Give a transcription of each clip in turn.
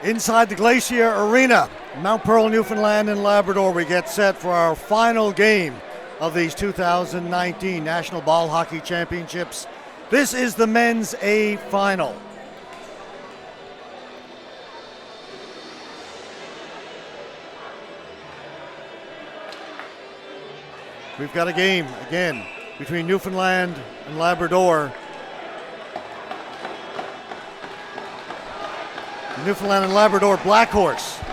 Inside the Glacier Arena, Mount Pearl, Newfoundland and Labrador, we get set for our final game of these 2019 National Ball Hockey Championships. This is the men's A final. We've got a game again between Newfoundland and Labrador. The Newfoundland and Labrador Blackhorse.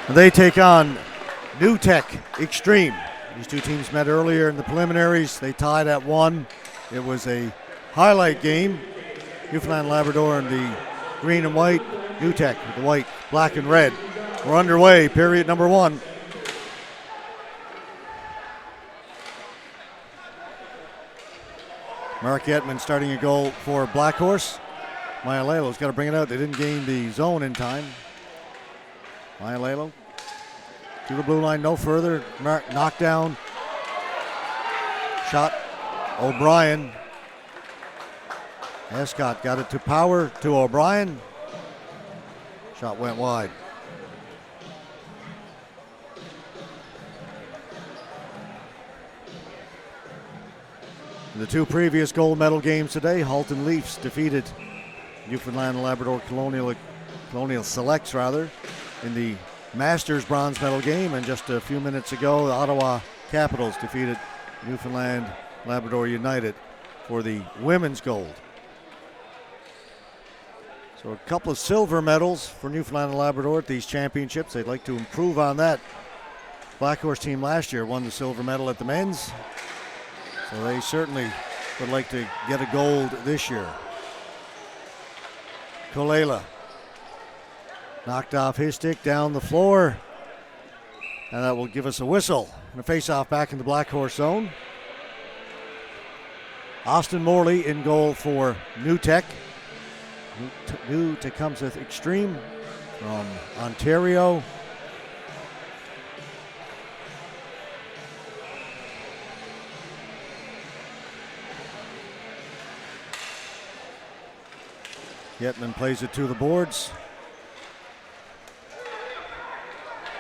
They take on New Tech Xtreme. These two teams met earlier in the preliminaries. They tied at 1. It was a highlight game. Newfoundland and Labrador in the green and white. New Tech with the white, black and red. We're underway, period number 1. Mark Yetman starting a goal for Blackhorse. Maialelo's got to bring it out. They didn't gain the zone in time. Maialelo to the blue line, no further. Mark knockdown. Shot. O'Brien. Escott got it to Power to O'Brien. Shot went wide. In the two previous gold medal games today, Halton Leafs defeated Newfoundland and Labrador Colonial Selects in the Masters bronze medal game, and just a few minutes ago the Ottawa Capitals defeated Newfoundland Labrador United for the women's gold. So a couple of silver medals for Newfoundland and Labrador at these championships. They'd like to improve on that. Blackhorse team last year won the silver medal at the men's, so they certainly would like to get a gold this year. Kolela knocked off his stick down the floor, and that will give us a whistle and a face-off back in the Blackhorse zone. Austin Morley in goal for New Tech. New Tecumseth Xtreme from Ontario. Yetman plays it to the boards.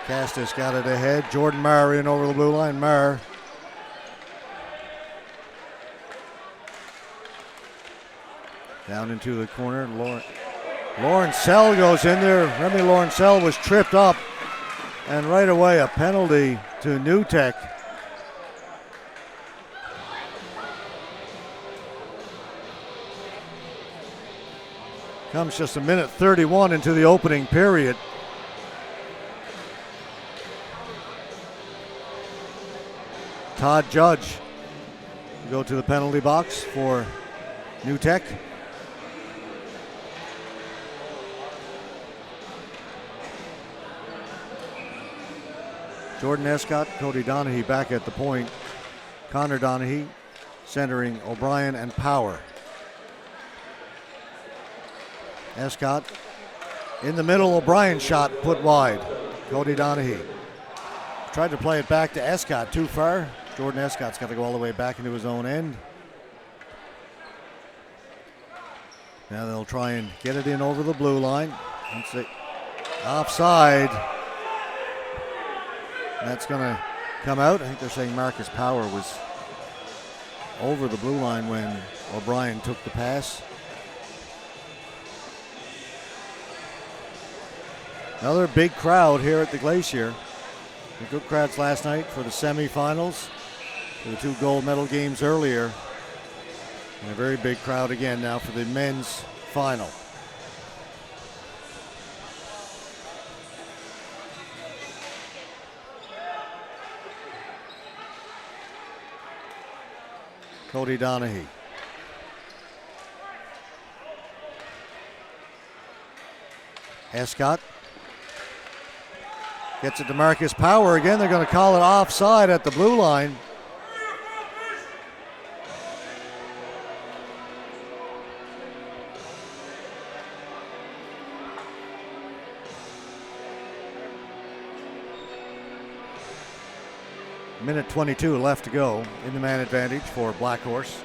Castus got it ahead. Jordan Marr in over the blue line. Marr. Down into the corner. Lawrencell goes in there. Remy Lawrencell was tripped up. And right away a penalty to New Tech. Comes just a minute 31 into the opening period. Todd Judge will go to the penalty box for New Tech. Jordan Escott, Cody Donaghy back at the point. Connor Donaghy centering O'Brien and Power. Escott in the middle. O'Brien shot put wide. Cody Donaghy tried to play it back to Escott, too far. Jordan Escott's got to go all the way back into his own end. Now they'll try and get it in over the blue line. Offside. That's going to come out. I think they're saying Marcus Power was over the blue line when O'Brien took the pass. Another big crowd here at the Glacier. The good crowds last night for the semifinals, for the two gold medal games earlier. And a very big crowd again now for the men's final. Cody Donaghy. Escott gets it to Marcus Power again. They're going to call it offside at the blue line. Minute 22 left to go in the man advantage for Blackhorse.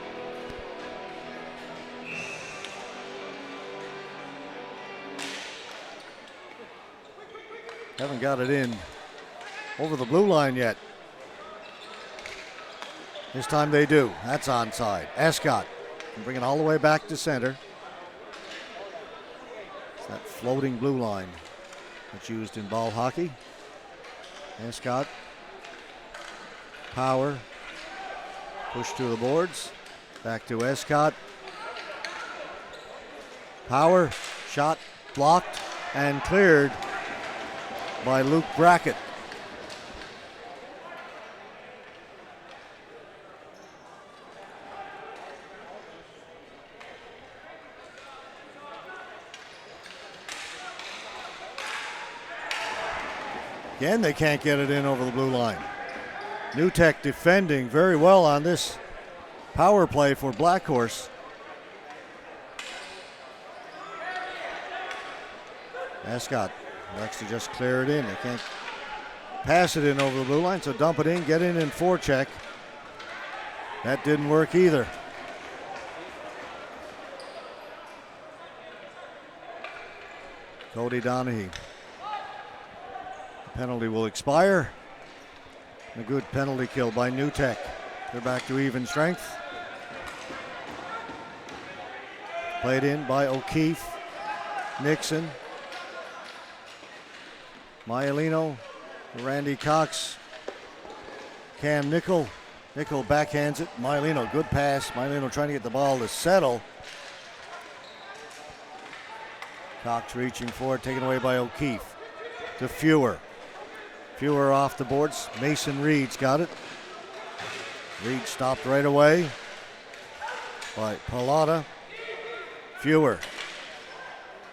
Haven't got it in over the blue line yet. This time they do. That's onside. Escott can bring it all the way back to center. It's that floating blue line that's used in ball hockey. Escott. Power. Push to the boards. Back to Escott. Power. Shot blocked and cleared by Luke Brackett. Again, they can't get it in over the blue line. New Tech defending very well on this power play for Blackhorse. Escott likes to just clear it in. They can't pass it in over the blue line, so dump it in, get in forecheck. That didn't work either. Cody Donahue. Penalty will expire. A good penalty kill by New Tech. They're back to even strength. Played in by O'Keefe, Nixon, Maialino, Randy Cox, Cam Nickel. Nickel backhands it. Maialino, good pass. Maialino trying to get the ball to settle. Cox reaching for it, taken away by O'Keefe. To Fewer. Fewer off the boards. Mason Reed's got it. Reed stopped right away by Pallotta. Fewer.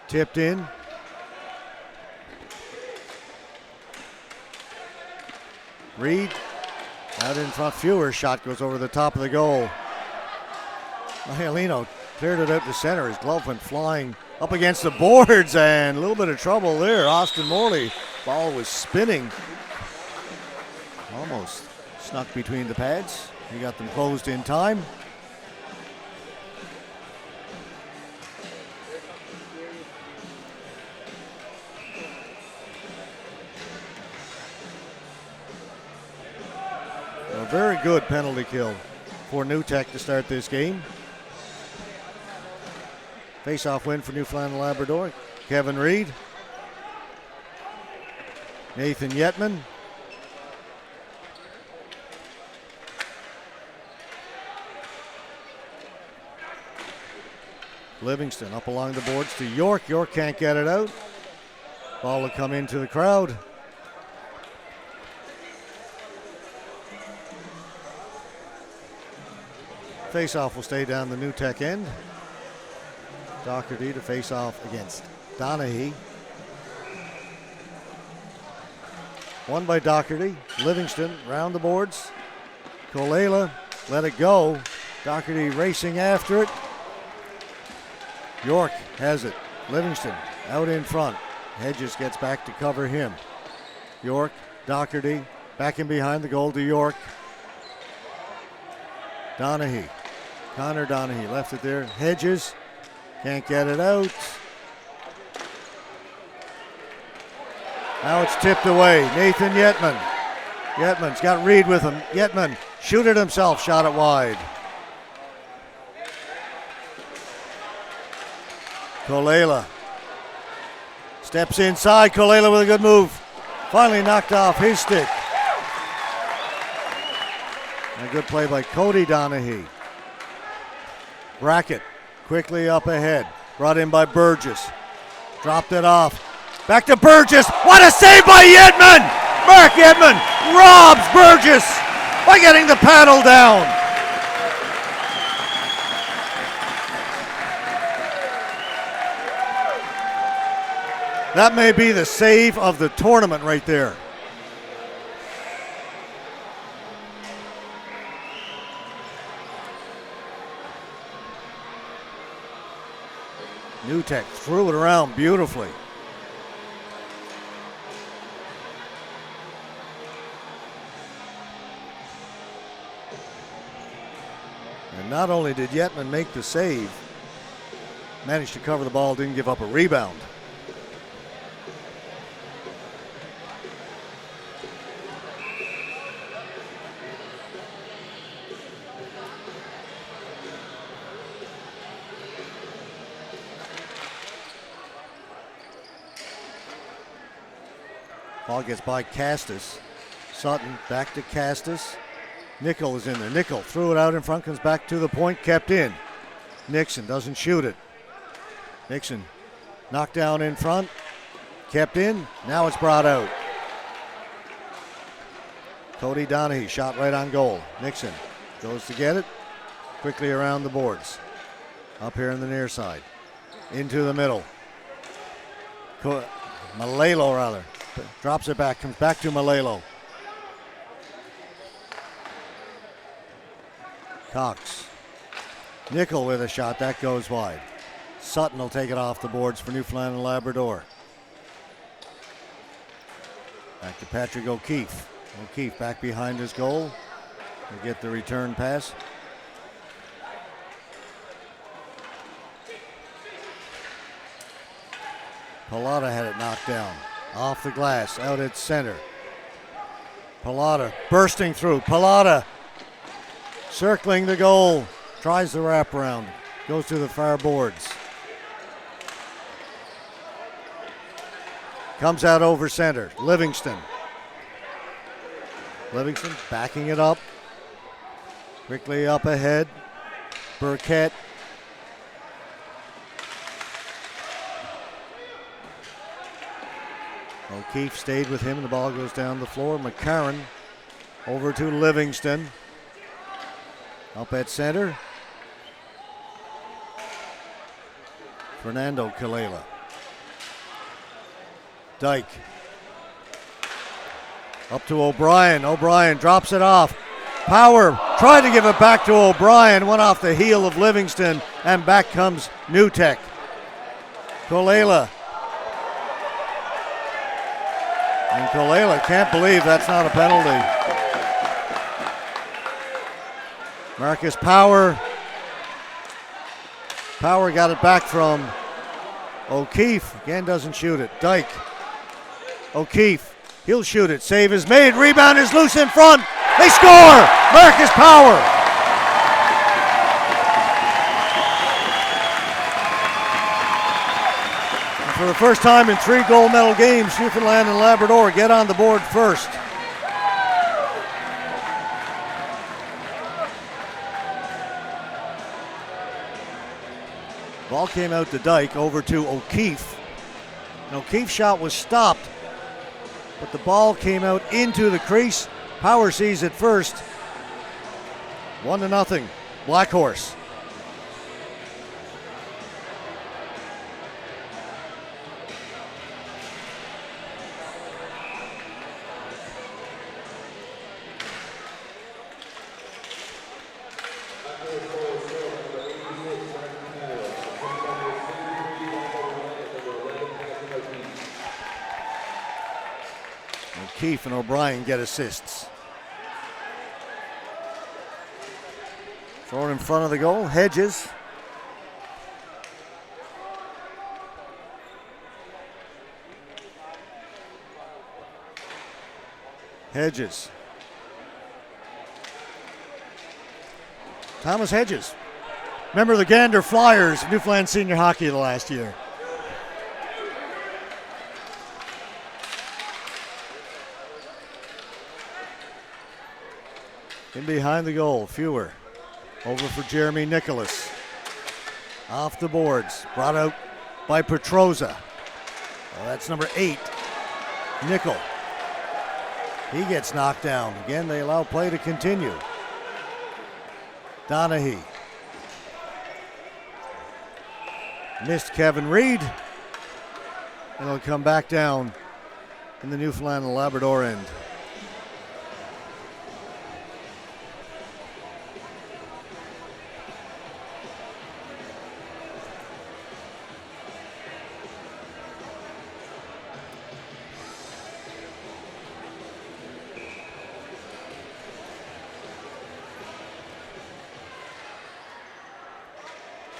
Tipped in. Reed out in front. Fewer shot goes over the top of the goal. Maialino cleared it out to center. His glove went flying up against the boards and a little bit of trouble there. Austin Morley, ball was spinning. Almost snuck between the pads. He got them closed in time. A very good penalty kill for New Tech to start this game. Face-off win for Newfoundland and Labrador. Kevin Reed. Nathan Yetman. Livingston up along the boards to York. York can't get it out. Ball will come into the crowd. Face-off will stay down the New Tech end. Doherty to face off against Donahue. Won by Doherty. Livingston round the boards. Kolela let it go. Doherty racing after it. York has it. Livingston out in front. Hedges gets back to cover him. York, Doherty, back in behind the goal to York. Donahue. Connor Donahue left it there. Hedges can't get it out. Now it's tipped away. Nathan Yetman. Yetman's got Reed with him. Yetman shoot it himself, shot it wide. Kolela steps inside. Kolela with a good move. Finally knocked off his stick. And a good play by Cody Donahue. Brackett quickly up ahead. Brought in by Burgess. Dropped it off. Back to Burgess. What a save by Yetman! Mark Yetman robs Burgess by getting the paddle down. That may be the save of the tournament right there. New Tech threw it around beautifully. And not only did Yetman make the save, managed to cover the ball, didn't give up a rebound. Ball gets by Castus. Sutton back to Castus. Nickel is in there. Nickel threw it out in front, comes back to the point, kept in. Nixon doesn't shoot it. Nixon knocked down in front, kept in. Now it's brought out. Cody Donahue shot right on goal. Nixon goes to get it. Quickly around the boards. Up here in the near side. Into the middle. Malelo rather. Drops it back, comes back to Malelo. Cox. Nickel with a shot, that goes wide. Sutton will take it off the boards for Newfoundland and Labrador. Back to Patrick O'Keefe. O'Keefe back behind his goal. He'll get the return pass. Pallotta had it knocked down. Off the glass, out at center. Pallotta bursting through. Pallotta circling the goal. Tries the wraparound. Goes to the far boards. Comes out over center. Livingston. Livingston backing it up. Quickly up ahead. Burkett. O'Keefe stayed with him and the ball goes down the floor. McCarron over to Livingston. Up at center. Fernando Kalela. Dyke. Up to O'Brien. O'Brien drops it off. Power tried to give it back to O'Brien. Went off the heel of Livingston and back comes Newtek. Kalela. And Kalela can't believe that's not a penalty. Marcus Power. Power got it back from O'Keefe. Again, doesn't shoot it. Dyke. O'Keefe. He'll shoot it. Save is made. Rebound is loose in front. They score! Marcus Power. And for the first time in 3 gold medal games, Newfoundland and Labrador get on the board first. Ball came out to Dyke, over to O'Keefe. And O'Keefe's shot was stopped, but the ball came out into the crease. Power sees it first. 1-0, Blackhorse. O'Keefe and O'Brien get assists. Throw it in front of the goal. Hedges. Hedges. Thomas Hedges. Remember the Gander Flyers, Newfoundland Senior Hockey the last year. In behind the goal, Fewer. Over for Jeremy Nicholas. Off the boards. Brought out by Petroza. Well, that's number 8. Nickel. He gets knocked down. Again, they allow play to continue. Donahue. Missed Kevin Reed. And it'll come back down in the Newfoundland and Labrador end.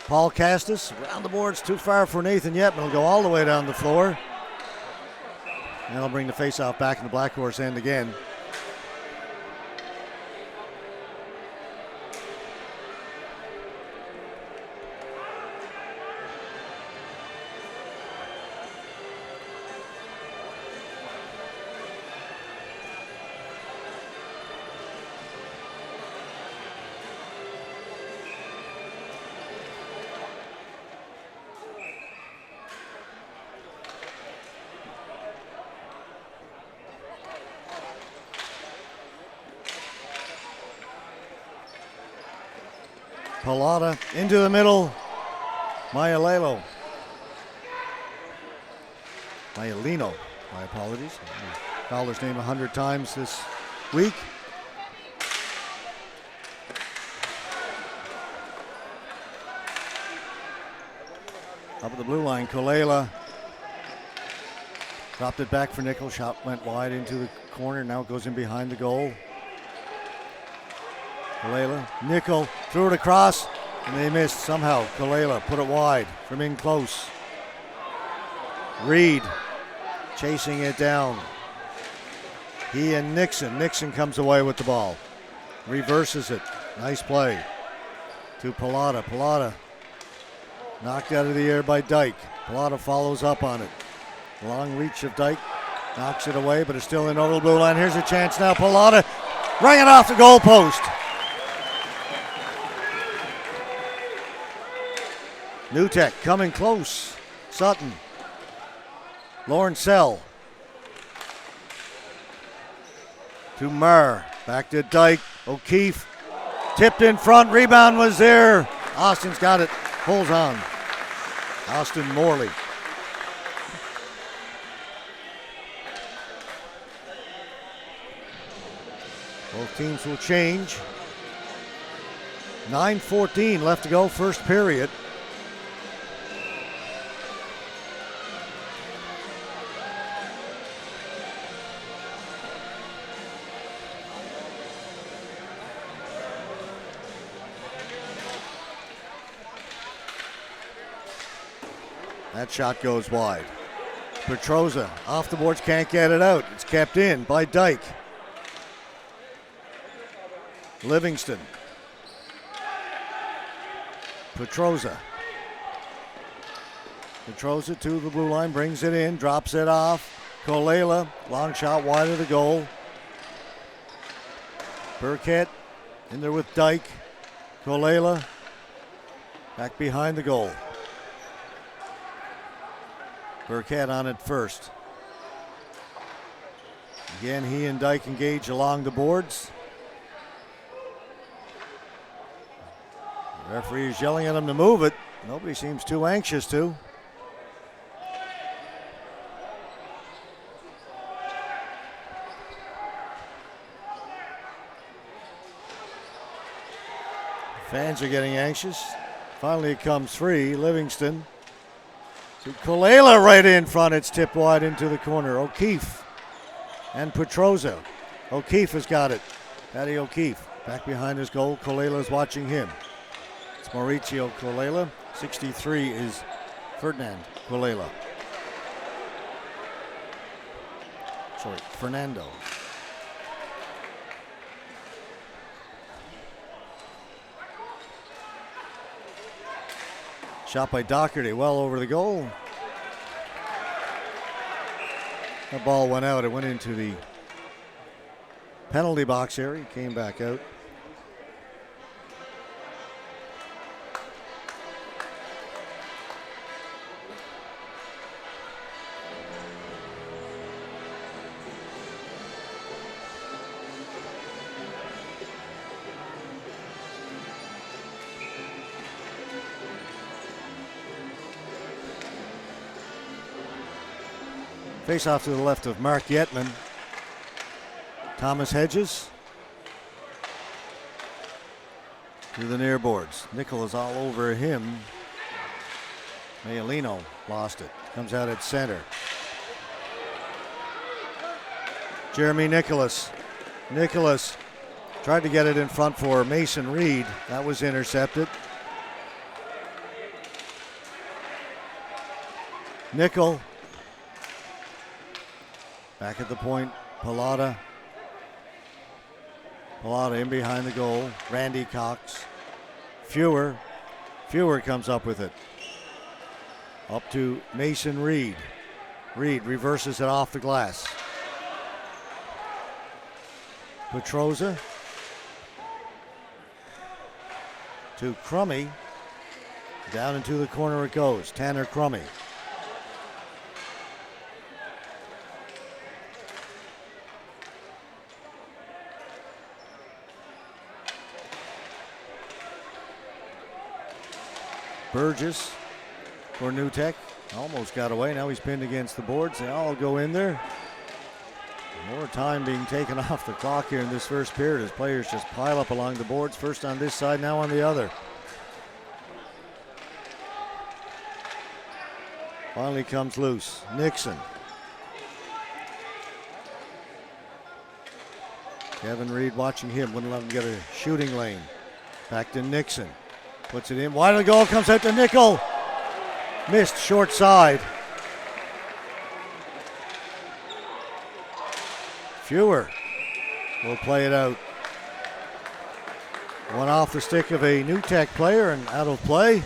Paul Castus around the boards, too far for Nathan yet, but he'll go all the way down the floor. And he'll bring the faceoff back in the Blackhorse end again. Pallotta into the middle. Maialino, my apologies. I called his name 100 times this week. Up at the blue line, Kolela dropped it back for Nickel. Shot went wide into the corner. Now it goes in behind the goal. Kolela, Nickel threw it across, and they missed somehow. Kolela put it wide from in close. Reed chasing it down. He and Nixon. Nixon comes away with the ball. Reverses it. Nice play to Pallotta. Pallotta knocked out of the air by Dyke. Pallotta follows up on it. Long reach of Dyke. Knocks it away, but it's still in over the blue line. Here's a chance now. Pallotta rang it off the goal post. Newtek coming close. Sutton. Lawrencell. To Murr. Back to Dyke. O'Keefe. Tipped in front. Rebound was there. Austin's got it. Pulls on. Austin Morley. Both teams will change. 9:14 left to go, first period. That shot goes wide. Petroza off the boards, can't get it out. It's kept in by Dyke. Livingston. Petroza. Petroza to the blue line, brings it in, drops it off. Kolela, long shot wide of the goal. Burkett in there with Dyke. Kolela back behind the goal. Burkett on it first. Again, he and Dyke engage along the boards. The referee is yelling at him to move it. Nobody seems too anxious to. Fans are getting anxious. Finally it comes free. Livingston to Kolela right in front. It's tipped wide into the corner. O'Keefe and Petroza. O'Keefe has got it. Patty O'Keefe back behind his goal. Kolela's watching him. It's Mauricio Kolela. 63 is Ferdinand Kolela. Sorry, Fernando. Shot by Doherty, well over the goal. That ball went out. It went into the penalty box area. Came back out. Face off to the left of Mark Yetman. Thomas Hedges to the near boards. Nickel is all over him. Maialino lost it. Comes out at center. Jeremy Nicholas. Nicholas tried to get it in front for Mason Reed. That was intercepted. Nickel. Back at the point, Pallotta. Pallotta in behind the goal. Randy Cox. Fewer comes up with it. Up to Mason Reed. Reed reverses it off the glass. Petroza. To Crummy. Down into the corner it goes. Tanner Crummy. Burgess for New Tech. Almost got away. Now he's pinned against the boards. They all go in there. More time being taken off the clock here in this first period as players just pile up along the boards. First on this side, now on the other. Finally comes loose. Nixon. Kevin Reed watching him. Wouldn't let him get a shooting lane. Back to Nixon. Puts it in. Wide of the goal. Comes out to Nickel. Missed short side. Fewer will play it out. One off the stick of a New Tech player and out of play.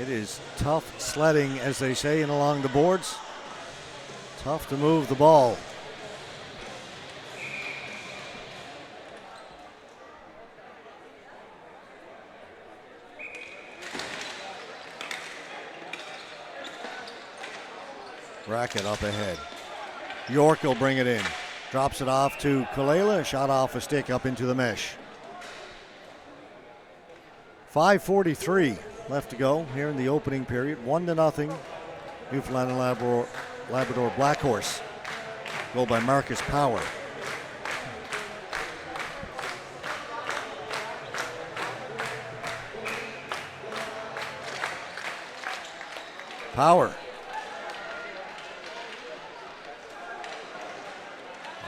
It is tough sledding, as they say, in along the boards. Tough to move the ball. Racket up ahead. York will bring it in. Drops it off to Kalela. Shot off a stick up into the mesh. 5:43 left to go here in the opening period. 1-0. Newfoundland and Labrador Blackhorse. Goal by Marcus Power. Power.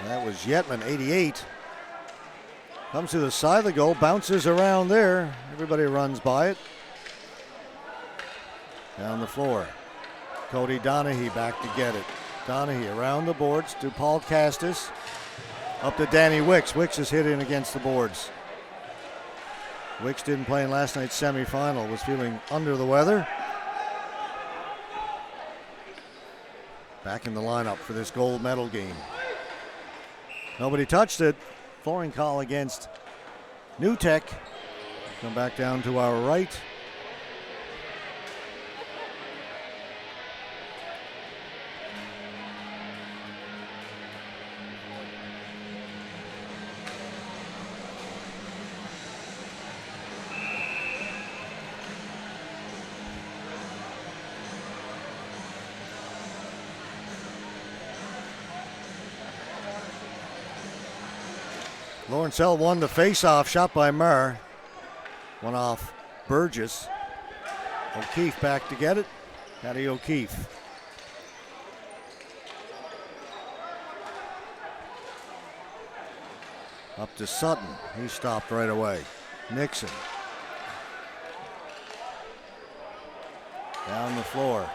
That was Yetman, 88. Comes to the side of the goal, bounces around there. Everybody runs by it. Down the floor. Cody Donaghy back to get it. Donaghy around the boards to Paul Castis. Up to Danny Wicks. Wicks is hit in against the boards. Wicks didn't play in last night's semifinal. Was feeling under the weather. Back in the lineup for this gold medal game. Nobody touched it. Flooring call against New Tech. Come back down to our right. Lawrencell won the face-off, shot by Marr. One off Burgess. O'Keefe back to get it. Patty O'Keefe. Up to Sutton. He stopped right away. Nixon. Down the floor.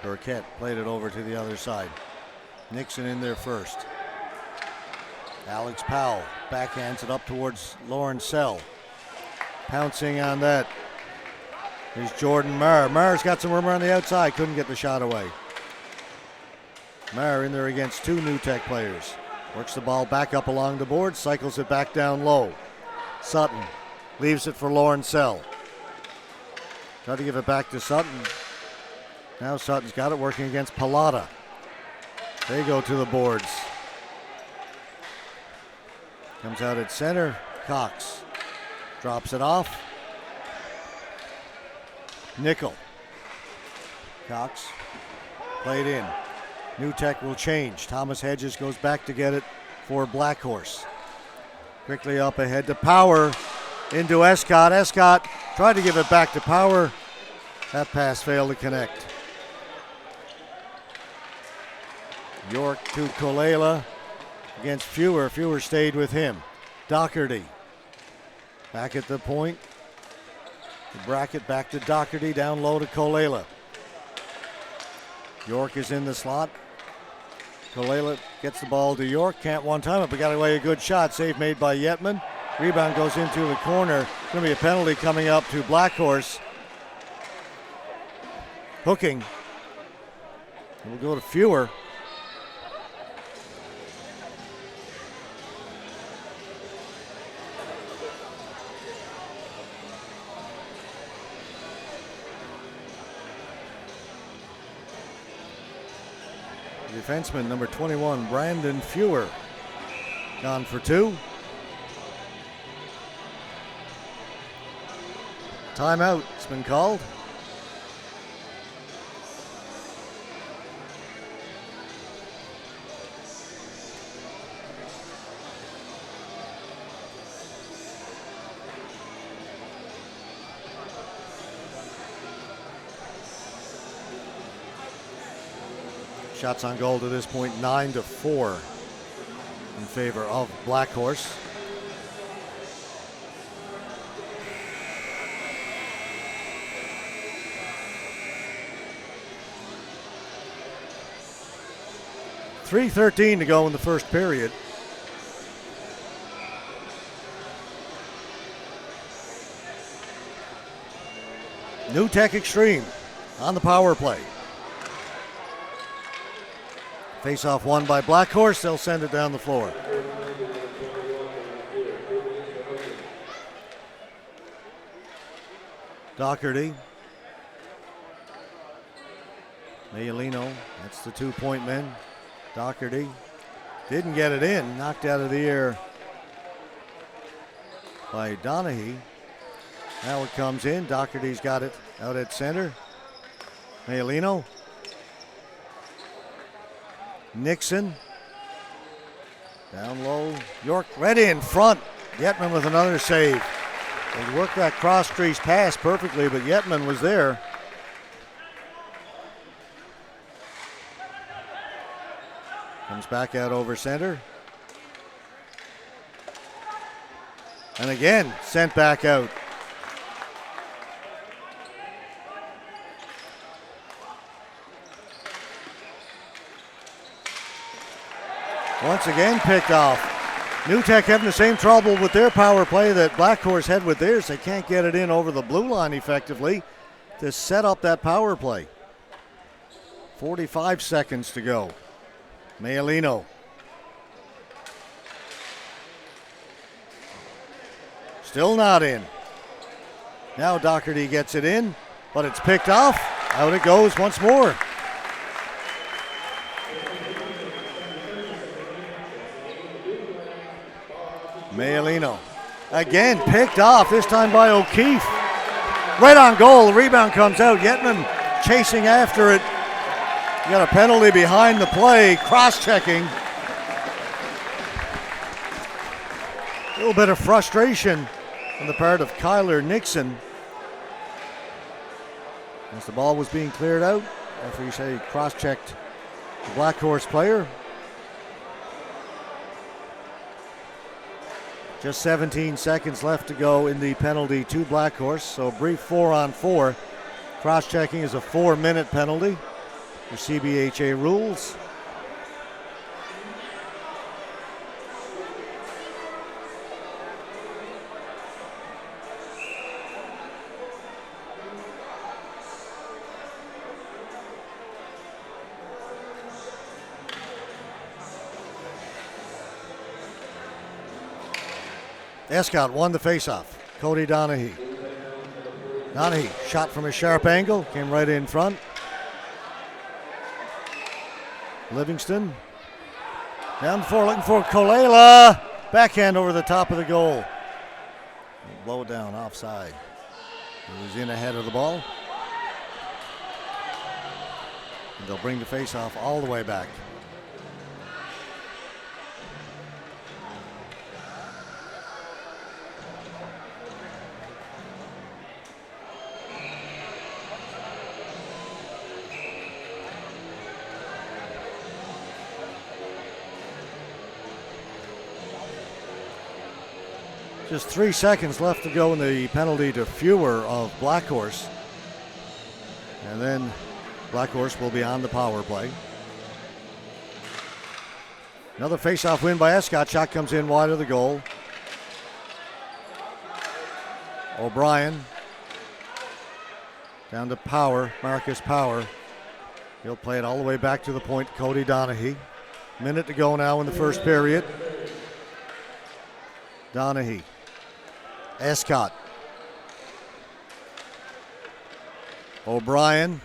Burkett played it over to the other side. Nixon in there first. Alex Powell backhands it up towards Lawrencell. Pouncing on that is Jordan Marr. Marr's got some room around the outside. Couldn't get the shot away. Marr in there against two New Tech players. Works the ball back up along the board. Cycles it back down low. Sutton leaves it for Lawrencell. Tried to give it back to Sutton. Now Sutton's got it working against Pallotta. They go to the boards. Comes out at center. Cox drops it off. Nickel. Cox played in. New Tech will change. Thomas Hedges goes back to get it for Blackhorse. Quickly up ahead to Power. Into Escott. Escott tried to give it back to Power. That pass failed to connect. York to Kolela against Fewer. Fewer stayed with him. Doherty back at the point. The bracket back to Doherty, down low to Kolela. York is in the slot. Kolela gets the ball to York. Can't one time it, but got away a good shot. Save made by Yetman. Rebound goes into the corner. Going to be a penalty coming up to Blackhorse. Hooking. It will go to Fewer. Defenseman number 21, Brandon Fewer, gone for 2. Timeout's been called. Shots on goal to this point, 9-4 in favor of Blackhorse. .3:13 to go in the first period. New Tech Xtreme on the power play. Face-off won by Blackhorse. They'll send it down the floor. Doherty. Mayalino, that's the 2-point men. Doherty didn't get it in. Knocked out of the air by Donahue. Now it comes in. Doherty's got it out at center. Mayalino. Nixon. Down low. York right in front. Yetman with another save. They worked that cross-crease pass perfectly, but Yetman was there. Comes back out over center. And again, sent back out. Once again picked off. New Tech having the same trouble with their power play that Blackhorse had with theirs. They can't get it in over the blue line effectively to set up that power play. 45 seconds to go. Mayalino. Still not in. Now Doherty gets it in, but it's picked off. Out it goes once more. Mayalino. Again picked off, this time by O'Keefe. Right on goal, the rebound comes out. Yetman chasing after it. You got a penalty behind the play, cross-checking. A little bit of frustration on the part of Kyler Nixon. As the ball was being cleared out, after you say cross-checked the Blackhorse player. Just 17 seconds left to go in the penalty to Blackhorse, so a brief 4-on-4. Cross-checking is a 4-minute penalty for CBHA rules. Escott won the faceoff. Cody Donahue. Donahue shot from a sharp angle, came right in front. Livingston down the floor looking for Kolela. Backhand over the top of the goal. Blow it down offside. He was in ahead of the ball. And they'll bring the faceoff all the way back. Just 3 seconds left to go in the penalty to Fewer of Blackhorse. And then Blackhorse will be on the power play. Another face-off win by Escott. Shot comes in wide of the goal. O'Brien. Down to Power, Marcus Power. He'll play it all the way back to the point, Cody Donahue. Minute to go now in the first period. Donahue. Escott. O'Brien.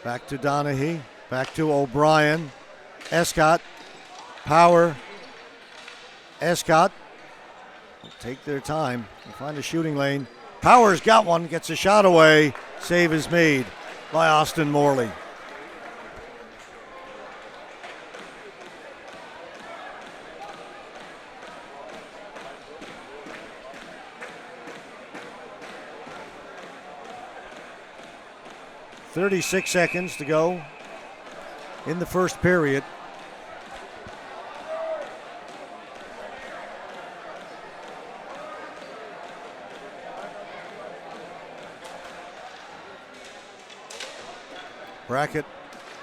Back to Donahue. Back to O'Brien. Escott. Power. Escott. Take their time and find a shooting lane. Power's got one. Gets a shot away. Save is made by Austin Morley. .36 seconds to go in the first period. Brackett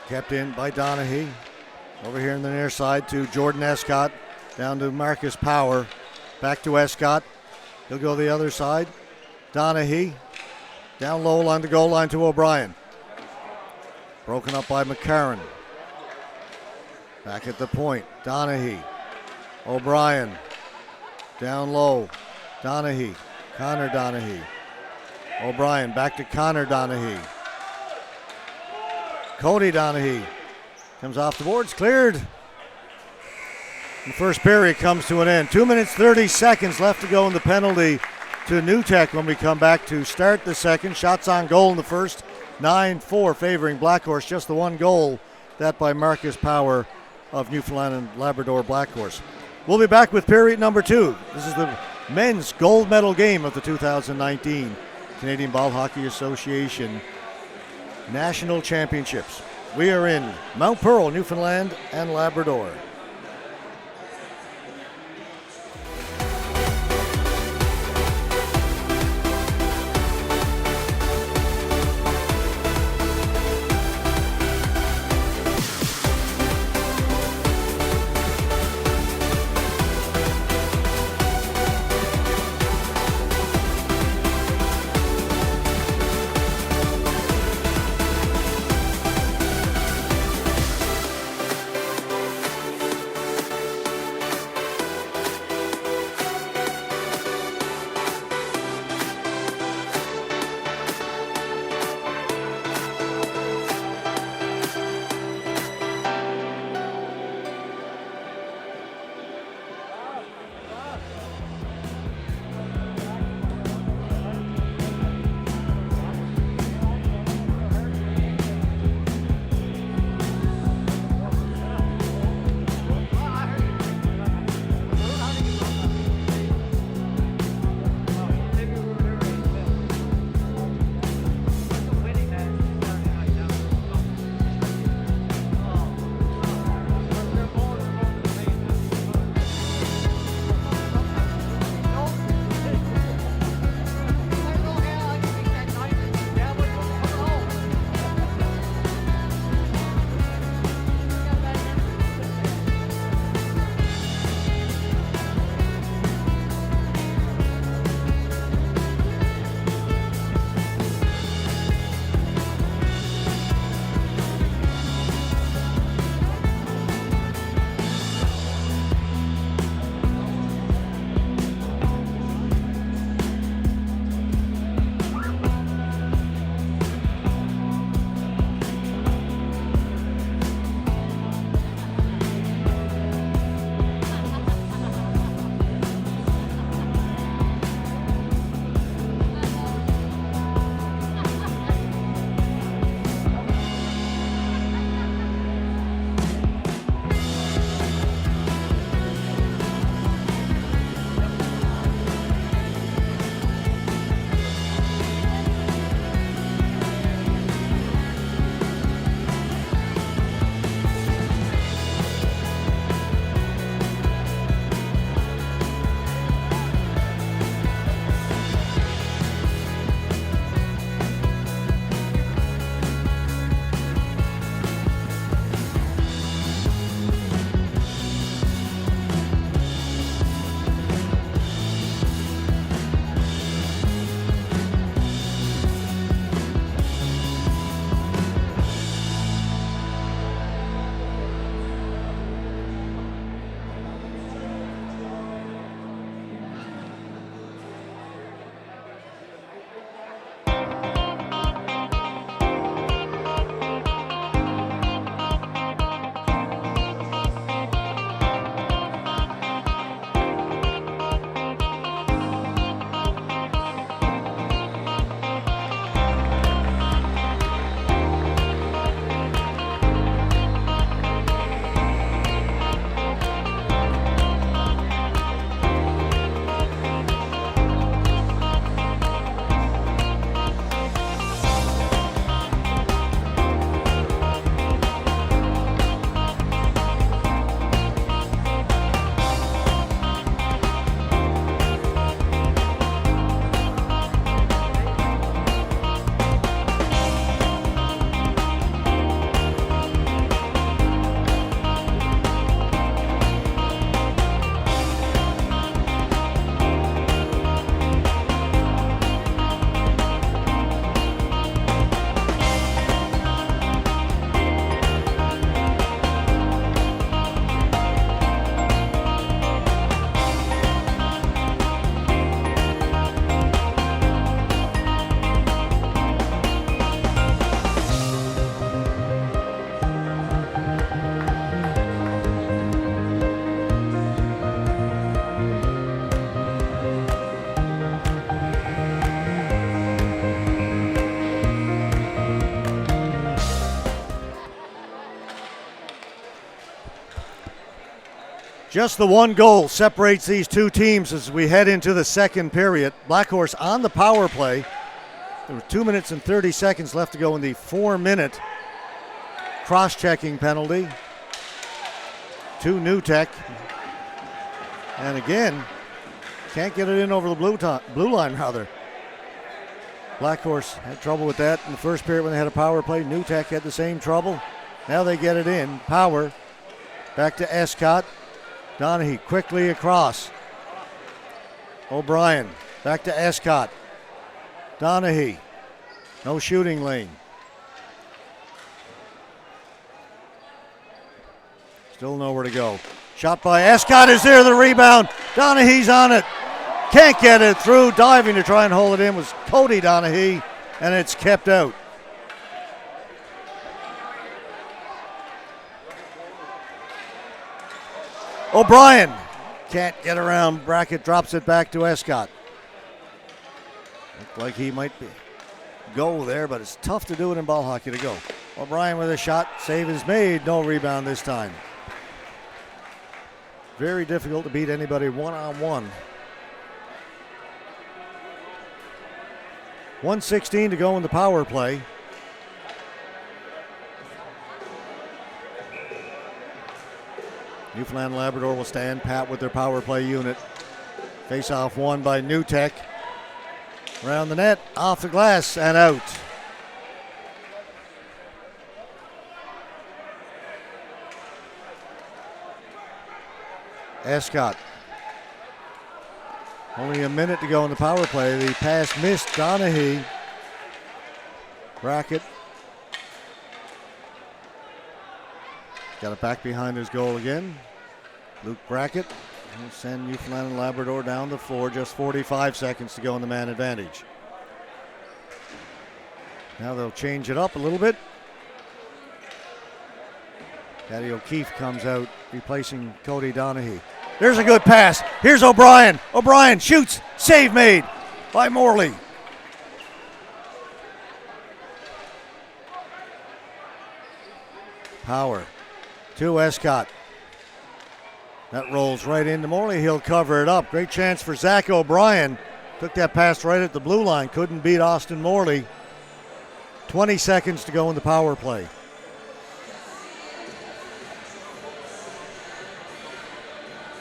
kept in by Donaghy. Over here on the near side to Jordan Escott. Down to Marcus Power. Back to Escott. He'll go the other side. Donaghy. Down low along the goal line to O'Brien. Broken up by McCarron. Back at the point. Donaghy. O'Brien. Down low. Donaghy. Connor Donaghy. O'Brien back to Connor Donaghy. Cody Donaghy comes off the boards, cleared. The first period comes to an end. 2 minutes, 30 seconds left to go in the penalty to New Tech when we come back to start the second. Shots on goal in the first, 9-4 favoring Blackhorse. Just the one goal, that by Marcus Power of Newfoundland and Labrador Blackhorse. We'll be back with period number 2. This is the men's gold medal game of the 2019 Canadian Ball Hockey Association National Championships. We are in Mount Pearl, Newfoundland and Labrador. Just the one goal separates these two teams as we head into the second period. Blackhorse on the power play. There were 2 minutes and 30 seconds left to go in the 4-minute cross-checking penalty to New Tech. And again, can't get it in over the blue line, rather. Blackhorse had trouble with that in the first period when they had a power play. New Tech had the same trouble. Now they get it in. Power back to Escott. Donahue quickly across. O'Brien back to Escott. Donahue, no shooting lane. Still nowhere to go. Shot by Escott is there, the rebound. Donahue's on it. Can't get it through. Diving to try and hold it in was Cody Donahue, and it's kept out. O'Brien can't get around. Brackett drops it back to Escott. Looked like he might go there, but it's tough to do it in ball hockey to go. O'Brien with a shot. Save is made. No rebound this time. Very difficult to beat anybody one-on-one. 1:16 to go in the power play. Newfoundland Labrador will stand pat with their power play unit. Face-off won by New Tech. Around the net, off the glass, and out. Escott. Only a minute to go in the power play. The pass missed Donahue. Brackett got it back behind his goal again. Luke Brackett will send Newfoundland and Labrador down the floor. Just 45 seconds to go in the man advantage. Now they'll change it up a little bit. Daddy O'Keefe comes out, replacing Cody Donahue. There's a good pass. Here's O'Brien. O'Brien shoots. Save made by Morley. Power to Escott. That rolls right into Morley. He'll cover it up. Great chance for Zach O'Brien. Took that pass right at the blue line. Couldn't beat Austin Morley. 20 seconds to go in the power play.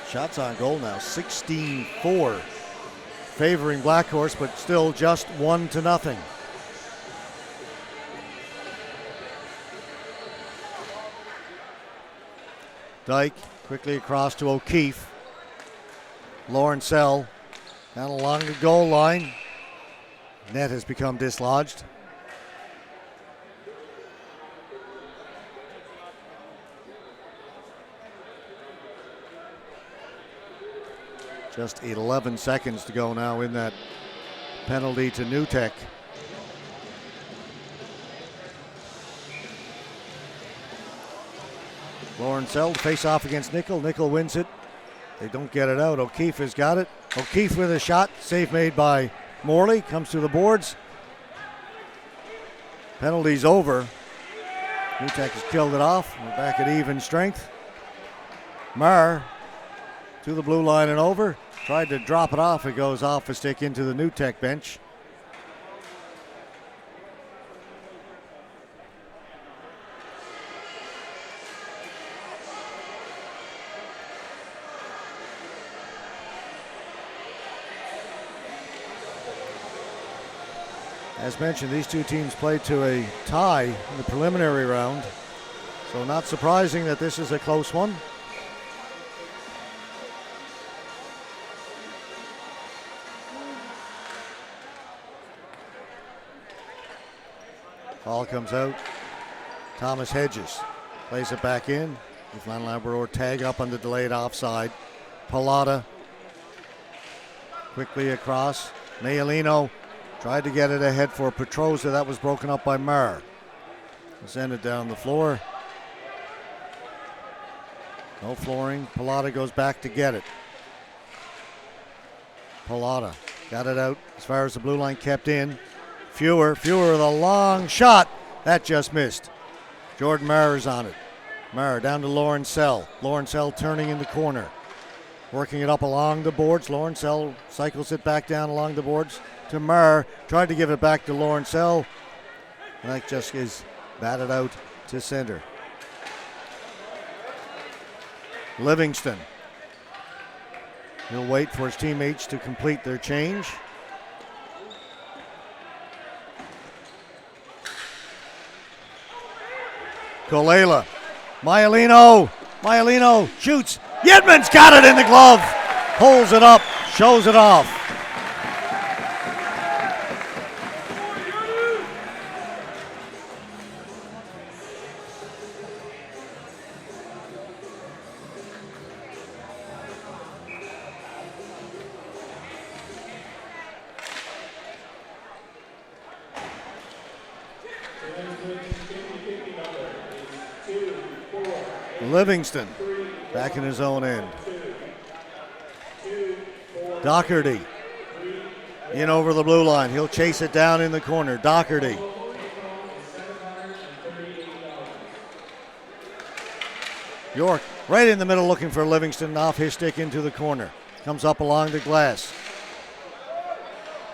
Shots on goal now, 16-4. Favoring Blackhorse, but still just 1-0. Dyke quickly across to O'Keefe. Lawrencell down along the goal line. Net has become dislodged. Just 11 seconds to go now in that penalty to New Tech. Lawrencell face off against Nickel. Nickel wins it. They don't get it out. O'Keefe has got it. O'Keefe with a shot. Save made by Morley. Comes to the boards. Penalty's over. New Tech has killed it off. We're back at even strength. Marr to the blue line and over. Tried to drop it off. It goes off a stick into the New Tech bench. As mentioned, these two teams played to a tie in the preliminary round, so not surprising that this is a close one. Ball comes out. Thomas Hedges plays it back in. Newfoundland Labrador tag up on the delayed offside. Pallotta quickly across. Mayalino tried to get it ahead for Petroza. That was broken up by Marr. Send it down the floor. No flooring. Pallotta goes back to get it. Pallotta got it out as far as the blue line, kept in. Fewer with a long shot. That just missed. Jordan Marr is on it. Marr down to Lawrencell. Lawrencell turning in the corner. Working it up along the boards. Lawrencell cycles it back down along the boards to Murr. Tried to give it back to Lawrencell. And that just is batted out to center. Livingston. He'll wait for his teammates to complete their change. Kolela. Maialino shoots. Yetman's got it in the glove. Pulls it up, shows it off. Livingston back in his own end. Doherty in over the blue line. He'll chase it down in the corner. Doherty. York right in the middle looking for Livingston, off his stick into the corner. Comes up along the glass.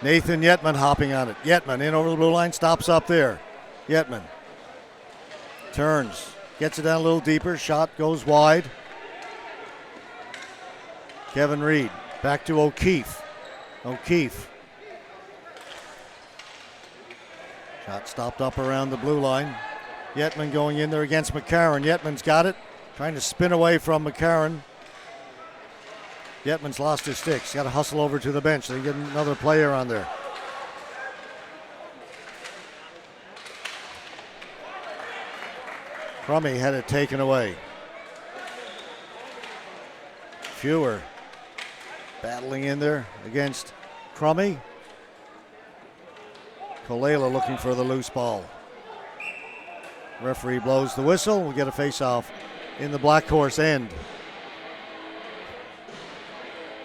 Nathan Yetman hopping on it. Yetman in over the blue line, stops up there. Yetman turns. Gets it down a little deeper. Shot goes wide. Kevin Reed back to O'Keefe. Shot stopped up around the blue line. Yetman going in there against McCarron. Yetman's got it. Trying to spin away from McCarron. Yetman's lost his stick. He's got to hustle over to the bench. They get another player on there. Crummy had it taken away. Fewer battling in there against Crummy. Kolela looking for the loose ball. Referee blows the whistle. We'll get a face-off in the Blackhorse end.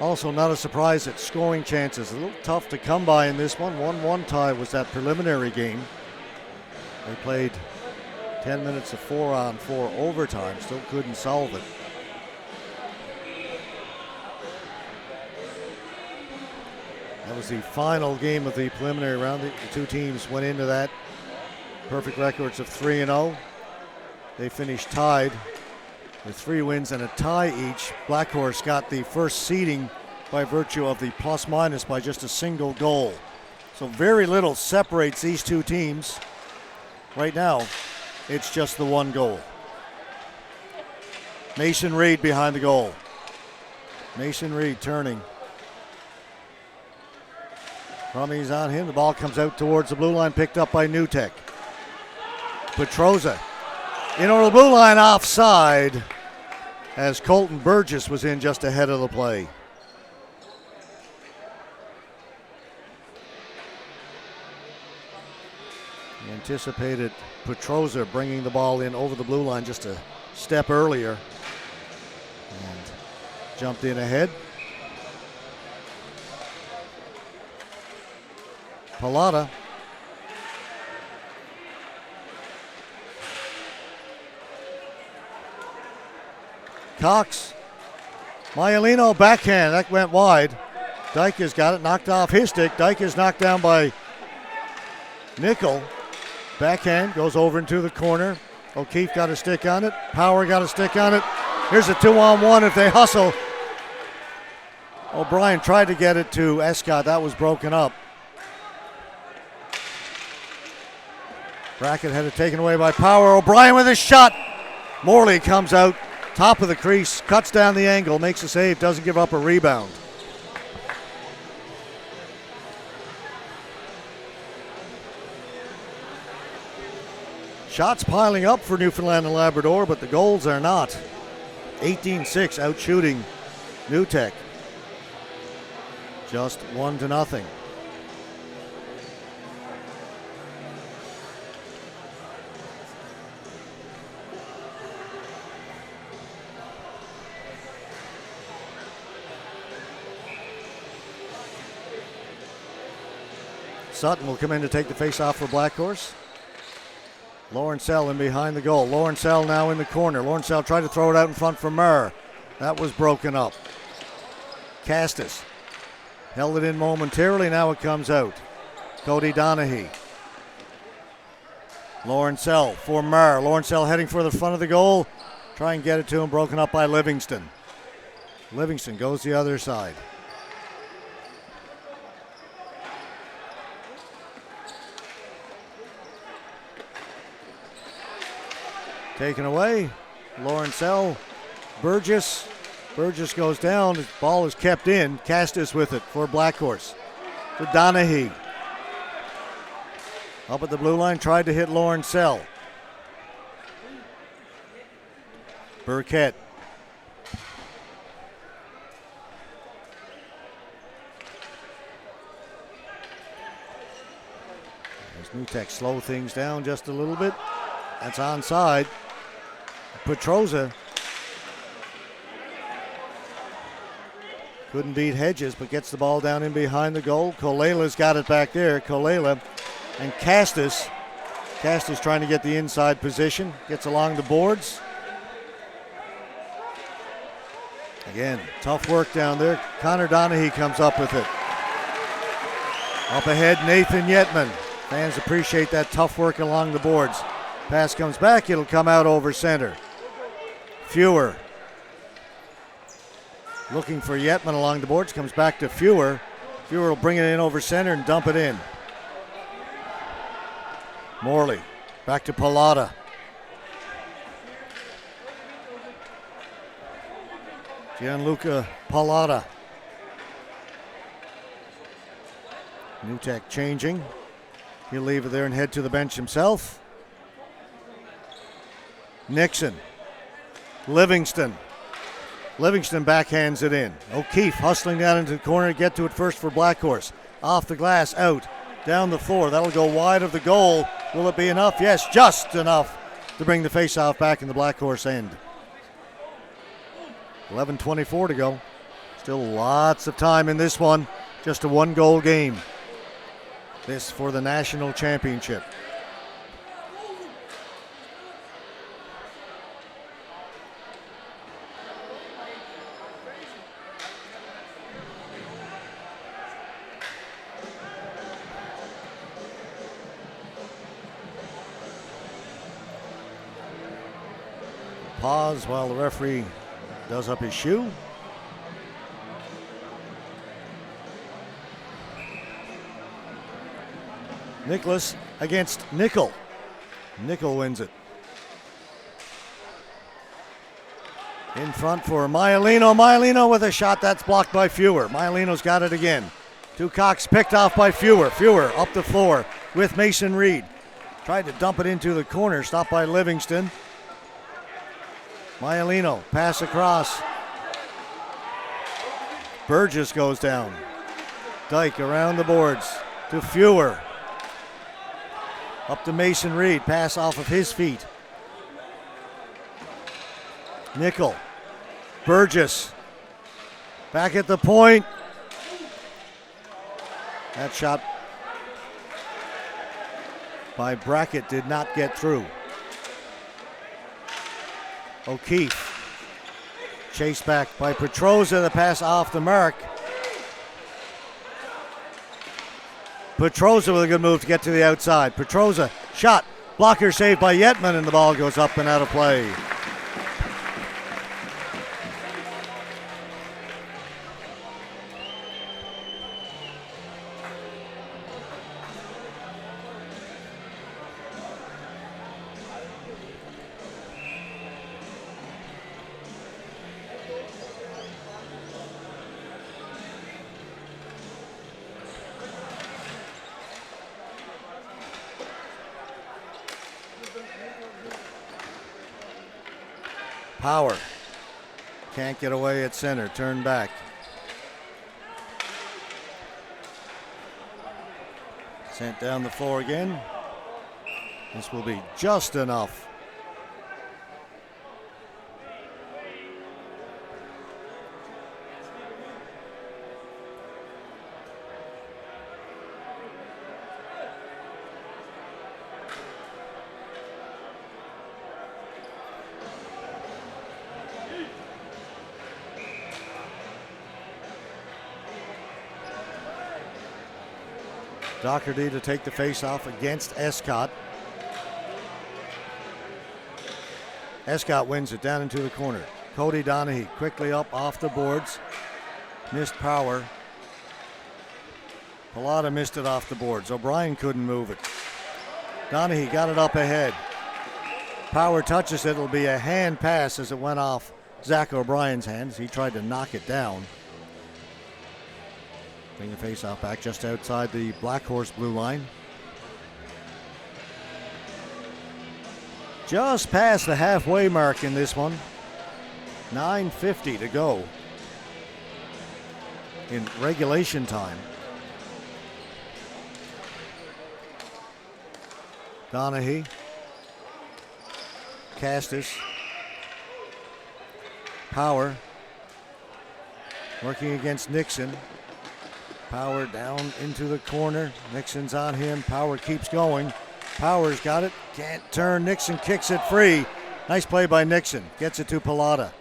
Also not a surprise that scoring chances. A little tough to come by in this one. 1-1 tie was that preliminary game. They played 10 minutes of 4-on-4 overtime. Still couldn't solve it. That was the final game of the preliminary round. The two teams went into that perfect records of 3-0. They finished tied with 3 wins and a tie each. Blackhorse got the first seeding by virtue of the plus-minus by just a single goal. So very little separates these two teams. Right now, it's just the one goal. Mason Reed behind the goal. Mason Reed turning. Crummy's on him. The ball comes out towards the blue line, picked up by Newtek. Petroza in over the blue line, offside, as Colton Burgess was in just ahead of the play. He anticipated Petroza bringing the ball in over the blue line just a step earlier and jumped in ahead. Pallotta. Cox. Maialino backhand. That went wide. Dyke has got it. Knocked off his stick. Dyke is knocked down by Nickel. Backhand goes over into the corner. O'Keefe got a stick on it. Power got a stick on it. Here's a 2-on-1 if they hustle. O'Brien tried to get it to Escott. That was broken up. Brackett had it taken away by Power. O'Brien with a shot. Morley comes out, top of the crease, cuts down the angle, makes a save, doesn't give up a rebound. Shots piling up for Newfoundland and Labrador, but the goals are not. 18-6 out shooting Newtek. Just 1-0. Sutton will come in to take the face-off for Blackhorse. Lawrencell in behind the goal. Lawrencell now in the corner. Lawrencell tried to throw it out in front for Murr. That was broken up. Castus held it in momentarily. Now it comes out. Cody Donaghy. Lawrencell for Marr. Lawrencell heading for the front of the goal. Try and get it to him. Broken up by Livingston. Livingston goes the other side. Taken away. Lawrencell. Burgess. Burgess goes down. The ball is kept in. Castus with it for Blackhorse. To Donaghy. Up at the blue line. Tried to hit Lawrencell. Burkett. As Nutek slow things down just a little bit. That's onside. Petroza couldn't beat Hedges, but gets the ball down in behind the goal. Kolela's got it back there. Kolela and Castus. Castus trying to get the inside position. Gets along the boards. Again, tough work down there. Connor Donaghy comes up with it. Up ahead, Nathan Yetman. Fans appreciate that tough work along the boards. Pass comes back. It'll come out over center. Fewer. Looking for Yetman along the boards. Comes back to Fewer. Fewer will bring it in over center and dump it in. Morley. Back to Pallotta. Gianluca Pallotta. Nutek changing. He'll leave it there and head to the bench himself. Nixon. Livingston. Livingston backhands it in. O'Keefe hustling down into the corner to get to it first for Blackhorse. Off the glass, out, down the floor. That'll go wide of the goal. Will it be enough? Yes, just enough to bring the faceoff back in the Blackhorse end. 11:24 to go. Still lots of time in this one. Just a one-goal game. This for the national championship. Pause while the referee does up his shoe. Nicholas against Nickel. Nickel wins it. In front for Maialino. Maialino with a shot that's blocked by Fewer. Maialino's got it again. Two Cox picked off by Fewer. Fewer up the floor with Mason Reed. Tried to dump it into the corner. Stopped by Livingston. Maialino, pass across. Burgess goes down. Dyke around the boards to Fewer. Up to Mason Reed, pass off of his feet. Nickel. Burgess. Back at the point. That shot by Brackett did not get through. O'Keefe. Chased back by Petroza. The pass off the mark. Petroza with a good move to get to the outside. Petroza, shot. Blocker saved by Yetman, and the ball goes up and out of play. Power. Can't get away at center. Turn back. Sent down the floor again. This will be just enough. Doherty to take the face-off against Escott. Escott wins it down into the corner. Cody Donaghy quickly up off the boards. Missed power. Pallotta missed it off the boards. O'Brien couldn't move it. Donaghy got it up ahead. Power touches it. It'll be a hand pass as it went off Zach O'Brien's hands. He tried to knock it down. Bring the face-off back just outside the Blackhorse blue line. Just past the halfway mark in this one. 9:50 to go in regulation time. Donaghy. Castus. Power. Working against Nixon. Power down into the corner. Nixon's on him. Power keeps going. Power's got it. Can't turn. Nixon kicks it free. Nice play by Nixon. Gets it to Pallotta.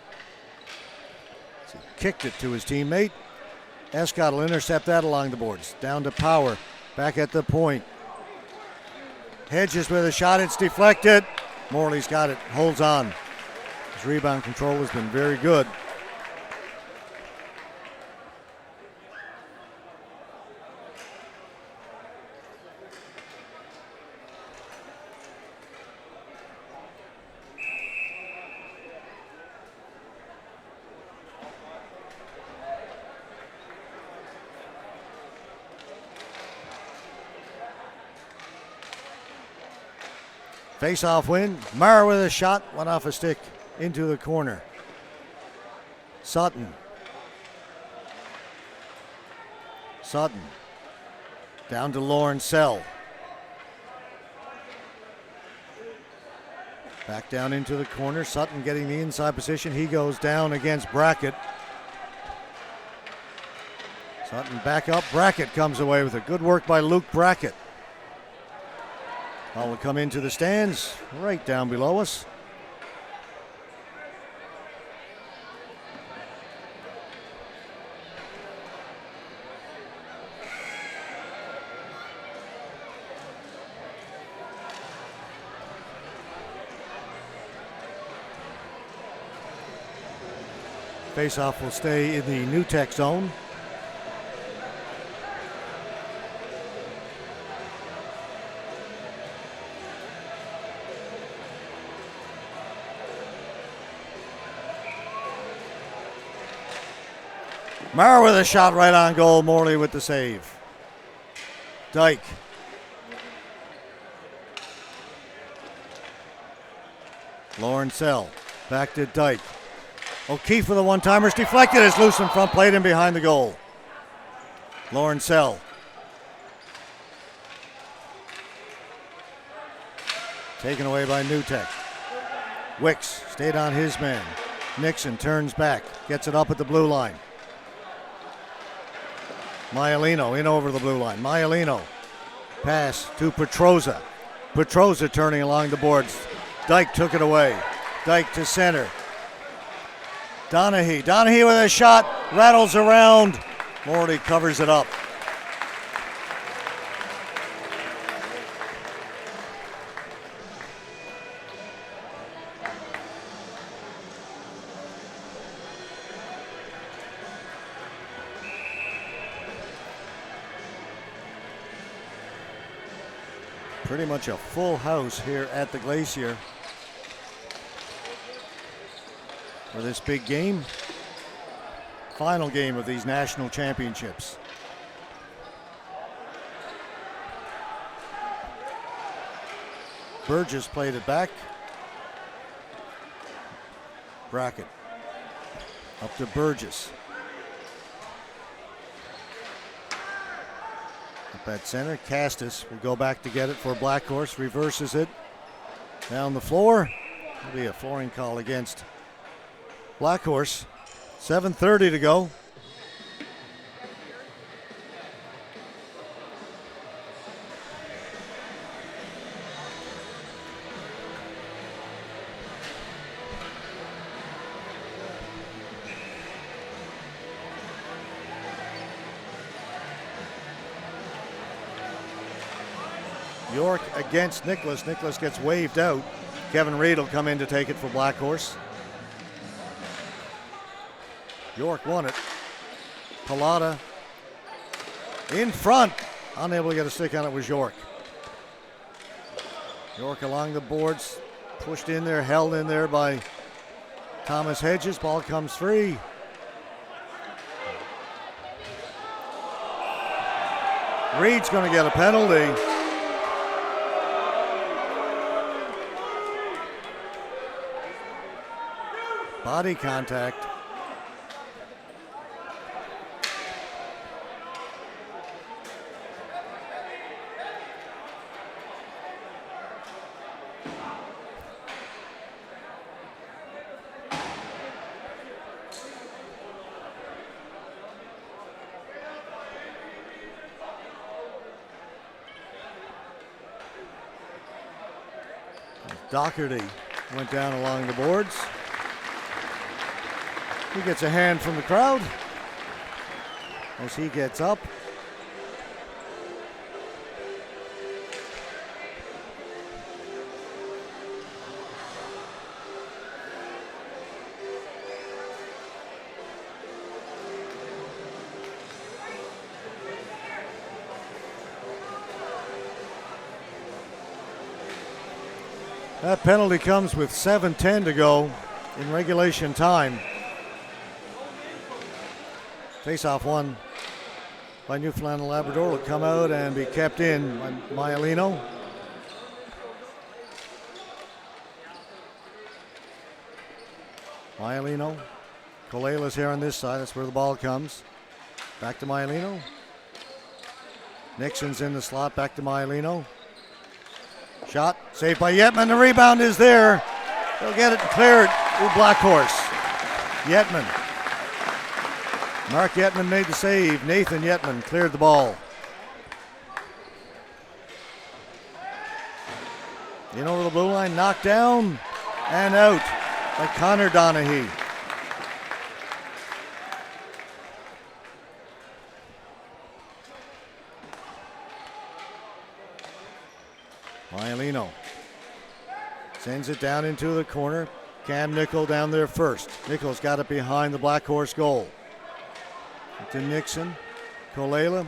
So kicked it to his teammate. Escott will intercept that along the boards. Down to Power. Back at the point. Hedges with a shot. It's deflected. Morley's got it. Holds on. His rebound control has been very good. Face-off win. Marr with a shot. Went off a stick into the corner. Sutton. Sutton. Down to Lawrencell. Back down into the corner. Sutton getting the inside position. He goes down against Brackett. Sutton back up. Brackett comes away with it. Good work by Luke Brackett. Ball will come into the stands right down below us. Faceoff will stay in the New Tech zone. Marr with a shot right on goal. Morley with the save. Dyke. Lawrencell. Back to Dyke. O'Keefe with a one-timer. It's deflected. It's loose in front plate and behind the goal. Lawrencell. Taken away by New Tech. Wicks stayed on his man. Nixon turns back. Gets it up at the blue line. Maialino in over the blue line. Maialino. Pass to Petroza. Petroza turning along the boards. Dyke took it away. Dyke to center. Donaghy. Donaghy with a shot. Rattles around. Morley covers it up. Pretty much a full house here at the Glacier for this big game. Final game of these national championships. Burgess played it back. Brackett up to Burgess. Up at center, Castus will go back to get it for Blackhorse, reverses it down the floor. That'll be a flooring call against Blackhorse. 7:30 to go. York against Nicholas. Nicholas gets waved out. Kevin Reed will come in to take it for Blackhorse. York won it. Pallotta in front. Unable to get a stick on it was York. York along the boards. Pushed in there, held in there by Thomas Hedges. Ball comes free. Reed's going to get a penalty. Body contact. Doherty went down along the boards. He gets a hand from the crowd as he gets up. That penalty comes with 7:10 to go in regulation time. Face-off won by Newfoundland and Labrador will come out and be kept in by Maialino. Maialino. Colela's here on this side. That's where the ball comes. Back to Maialino. Nixon's in the slot. Back to Maialino. Shot, saved by Yetman. The rebound is there. They'll get it and clear it. Ooh, Blackhorse. Yetman. Mark Yetman made the save. Nathan Yetman cleared the ball. In over the blue line, knocked down and out by Connor Donaghy. Maialino sends it down into the corner. Cam Nickel down there first. Nickel's got it behind the Blackhorse goal. To Nixon, Colela,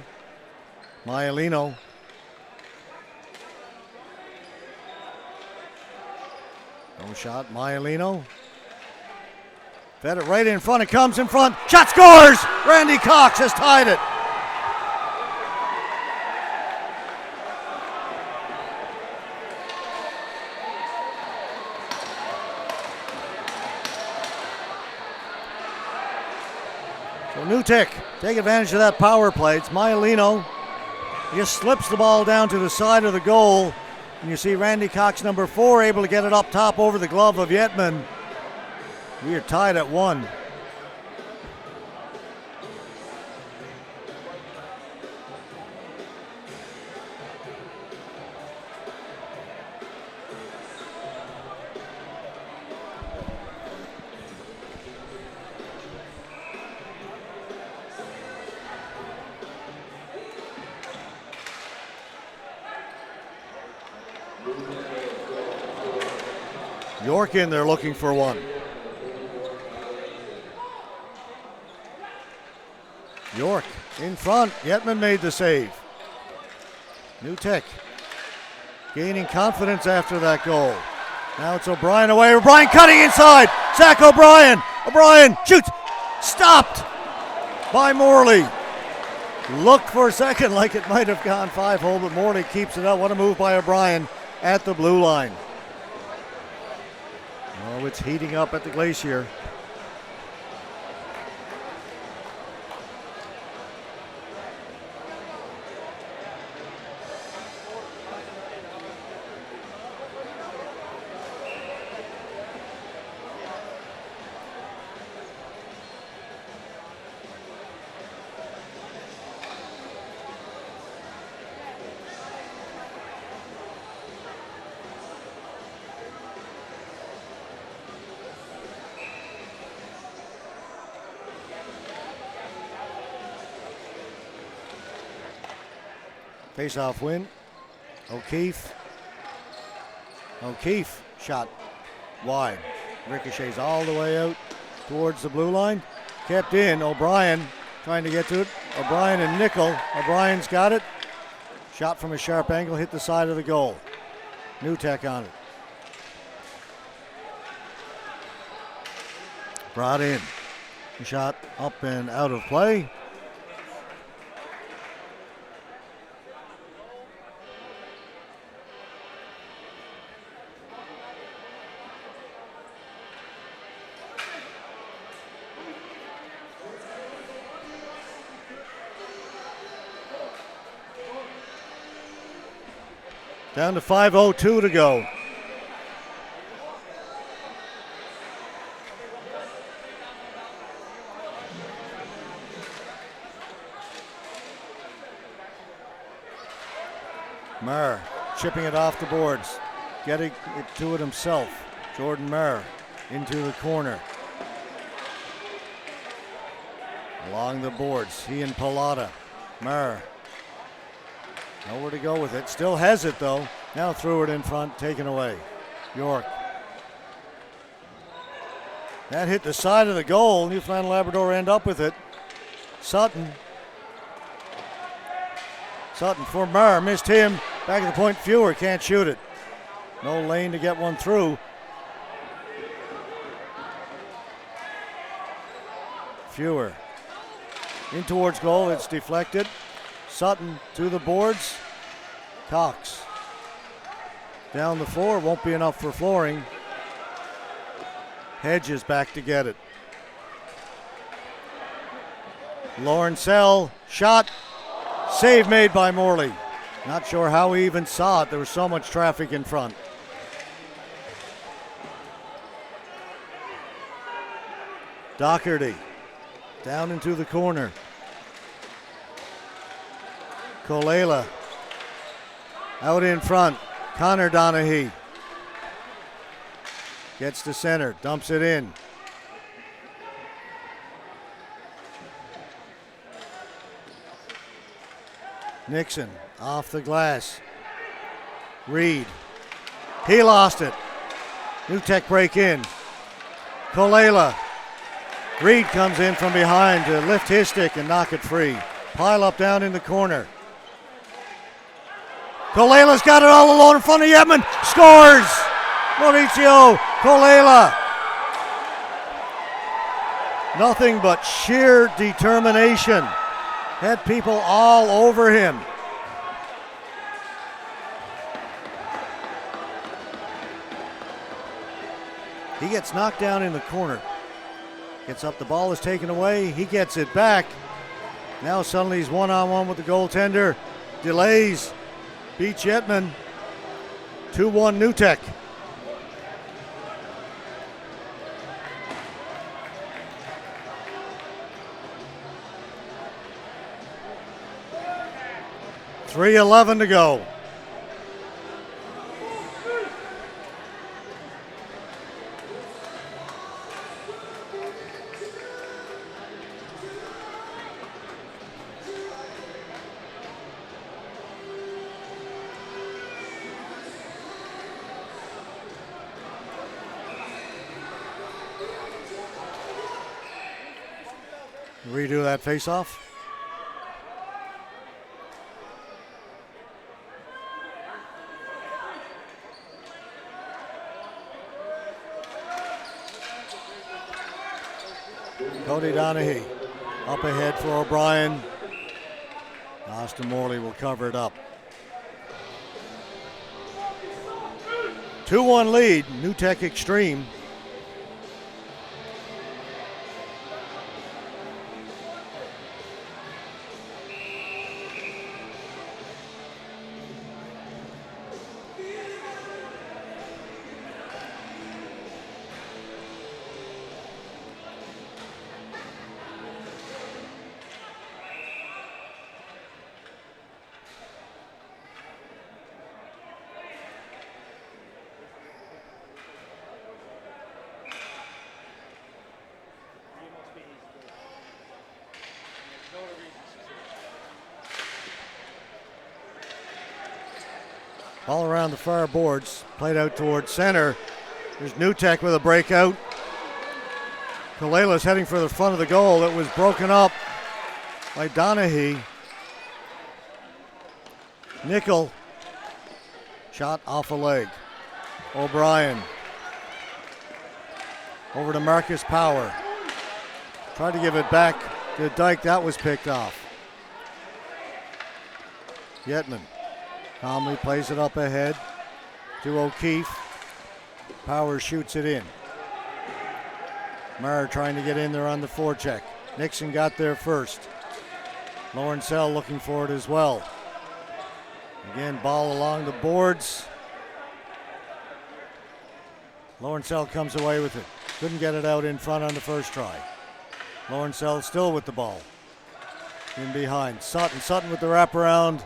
Maialino. No shot, Maialino. Fed it right in front, it comes in front. Shot scores! Randy Cox has tied it. Newtek take advantage of that power play. It's Maialino. He just slips the ball down to the side of the goal. And you see Randy Cox, number 4, able to get it up top over the glove of Yetman. We are tied at 1. York in there looking for one. York in front. Yetman made the save. Newtek gaining confidence after that goal. Now it's O'Brien away. O'Brien cutting inside. Zach O'Brien. O'Brien shoots. Stopped by Morley. Looked for a second like it might have gone 5-hole, but Morley keeps it out. What a move by O'Brien at the blue line. Oh, it's heating up at the Glacier. Face-off win O'Keefe shot wide. Ricochets all the way out towards the blue line. Kept in. O'Brien trying to get to it. O'Brien and Nickel. O'Brien's got it. Shot from a sharp angle, hit the side of the goal. Newtek on it. Brought in. Shot up and out of play. Down to 5:02 to go. Maher chipping it off the boards, getting it to it himself. Jordan Maher into the corner. Along the boards, he and Pallotta. Maher. Nowhere to go with it. Still has it though. Now threw it in front, taken away. York. That hit the side of the goal. Newfoundland and Labrador end up with it. Sutton for Maher. Missed him. Back at the point. Fewer can't shoot it. No lane to get one through. Fewer. In towards goal. It's deflected. Sutton to the boards. Cox. Down the floor. Won't be enough for flooring. Hedges back to get it. Lawrencell. Shot. Save made by Morley. Not sure how he even saw it. There was so much traffic in front. Doherty. Down into the corner. Kolela. Out in front. Connor Donaghy. Gets to center. Dumps it in. Nixon off the glass. Reed. He lost it. Newtek break in. Kolela. Reed comes in from behind to lift his stick and knock it free. Pile up down in the corner. Kolela's got it all alone in front of Yetman. Scores! Mauricio Kolela. Nothing but sheer determination. Had people all over him. He gets knocked down in the corner. Gets up, the ball is taken away. He gets it back. Now suddenly he's one-on-one with the goaltender. Delays. Beats Yetman. 2-1 Newtek. .3:11 to go. Redo that face-off. Cody Donaghy up ahead for O'Brien. Austin Morley will cover it up. 2-1 lead, Newtek Xtreme. Ball around the far boards, played out towards center. There's New Tech with a breakout. Kalela's heading for the front of the goal. It was broken up by Donahue. Nickel. Shot off a leg. O'Brien. Over to Marcus Power. Tried to give it back to Dyke. That was picked off. Yetman calmly plays it up ahead to O'Keefe. Power shoots it in. Maher trying to get in there on the forecheck. Nixon got there first. Lawrencell looking for it as well. Again, ball along the boards. Lawrencell comes away with it. Couldn't get it out in front on the first try. Lawrencell still with the ball. In behind. Sutton with the wraparound.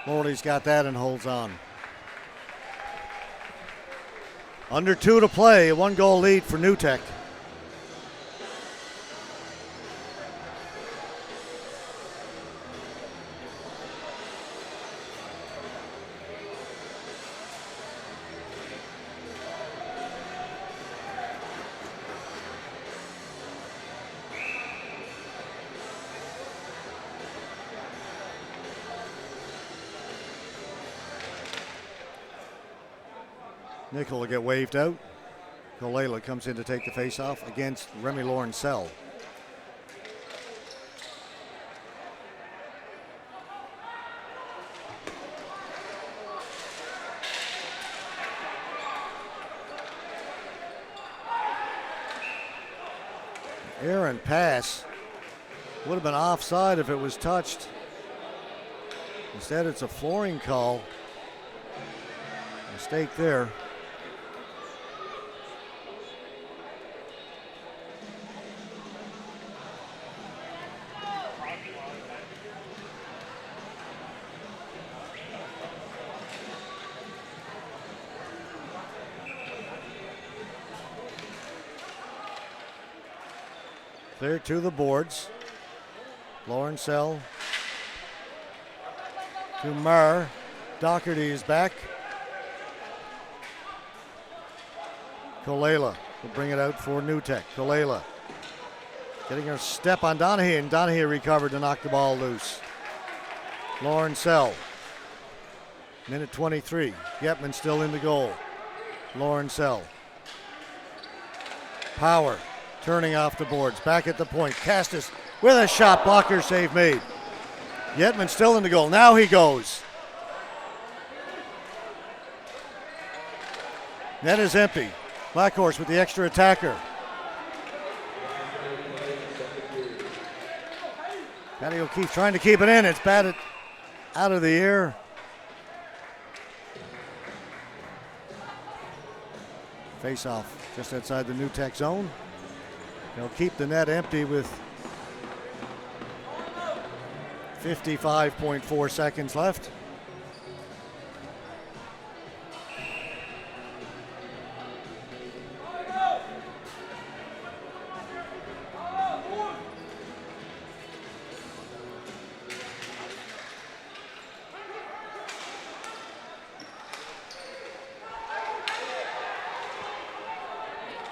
Morley's got that and holds on. Under 2 to play, a 1-goal lead for New Tech. Nickel will get waved out. Kalela comes in to take the face-off against Remy Lawrencell. Aaron pass would have been offside if it was touched. Instead, it's a flooring call. Mistake there. Clear to the boards. Lawrencell to Maher. Doherty is back. Kalela will bring it out for New Tech. Kalela getting her step on Donahue, and Donahue recovered to knock the ball loose. Lawrencell. Minute 23. Yetman still in the goal. Lawrencell. Power. Turning off the boards, back at the point. Castus with a shot, blocker save made. Yetman still in the goal. Now he goes. Net is empty. Blackhorse with the extra attacker. Patty O'Keefe trying to keep it in. It's batted out of the air. Face off just outside the New Tech zone. They'll keep the net empty with 55.4 seconds left.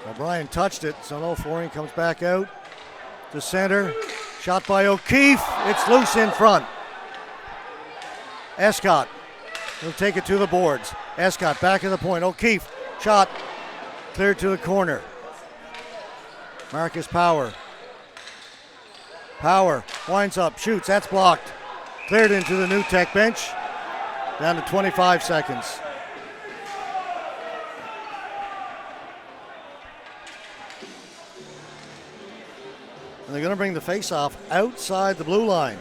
O'Brien touched it, so no flooring. Comes back out to center. Shot by O'Keefe. It's loose in front. Escott will take it to the boards. Escott back at the point. O'Keefe shot cleared to the corner. Marcus Power. Power winds up, shoots. That's blocked. Cleared into the New Tech bench. Down to 25 seconds. And they're going to bring the face-off outside the blue line.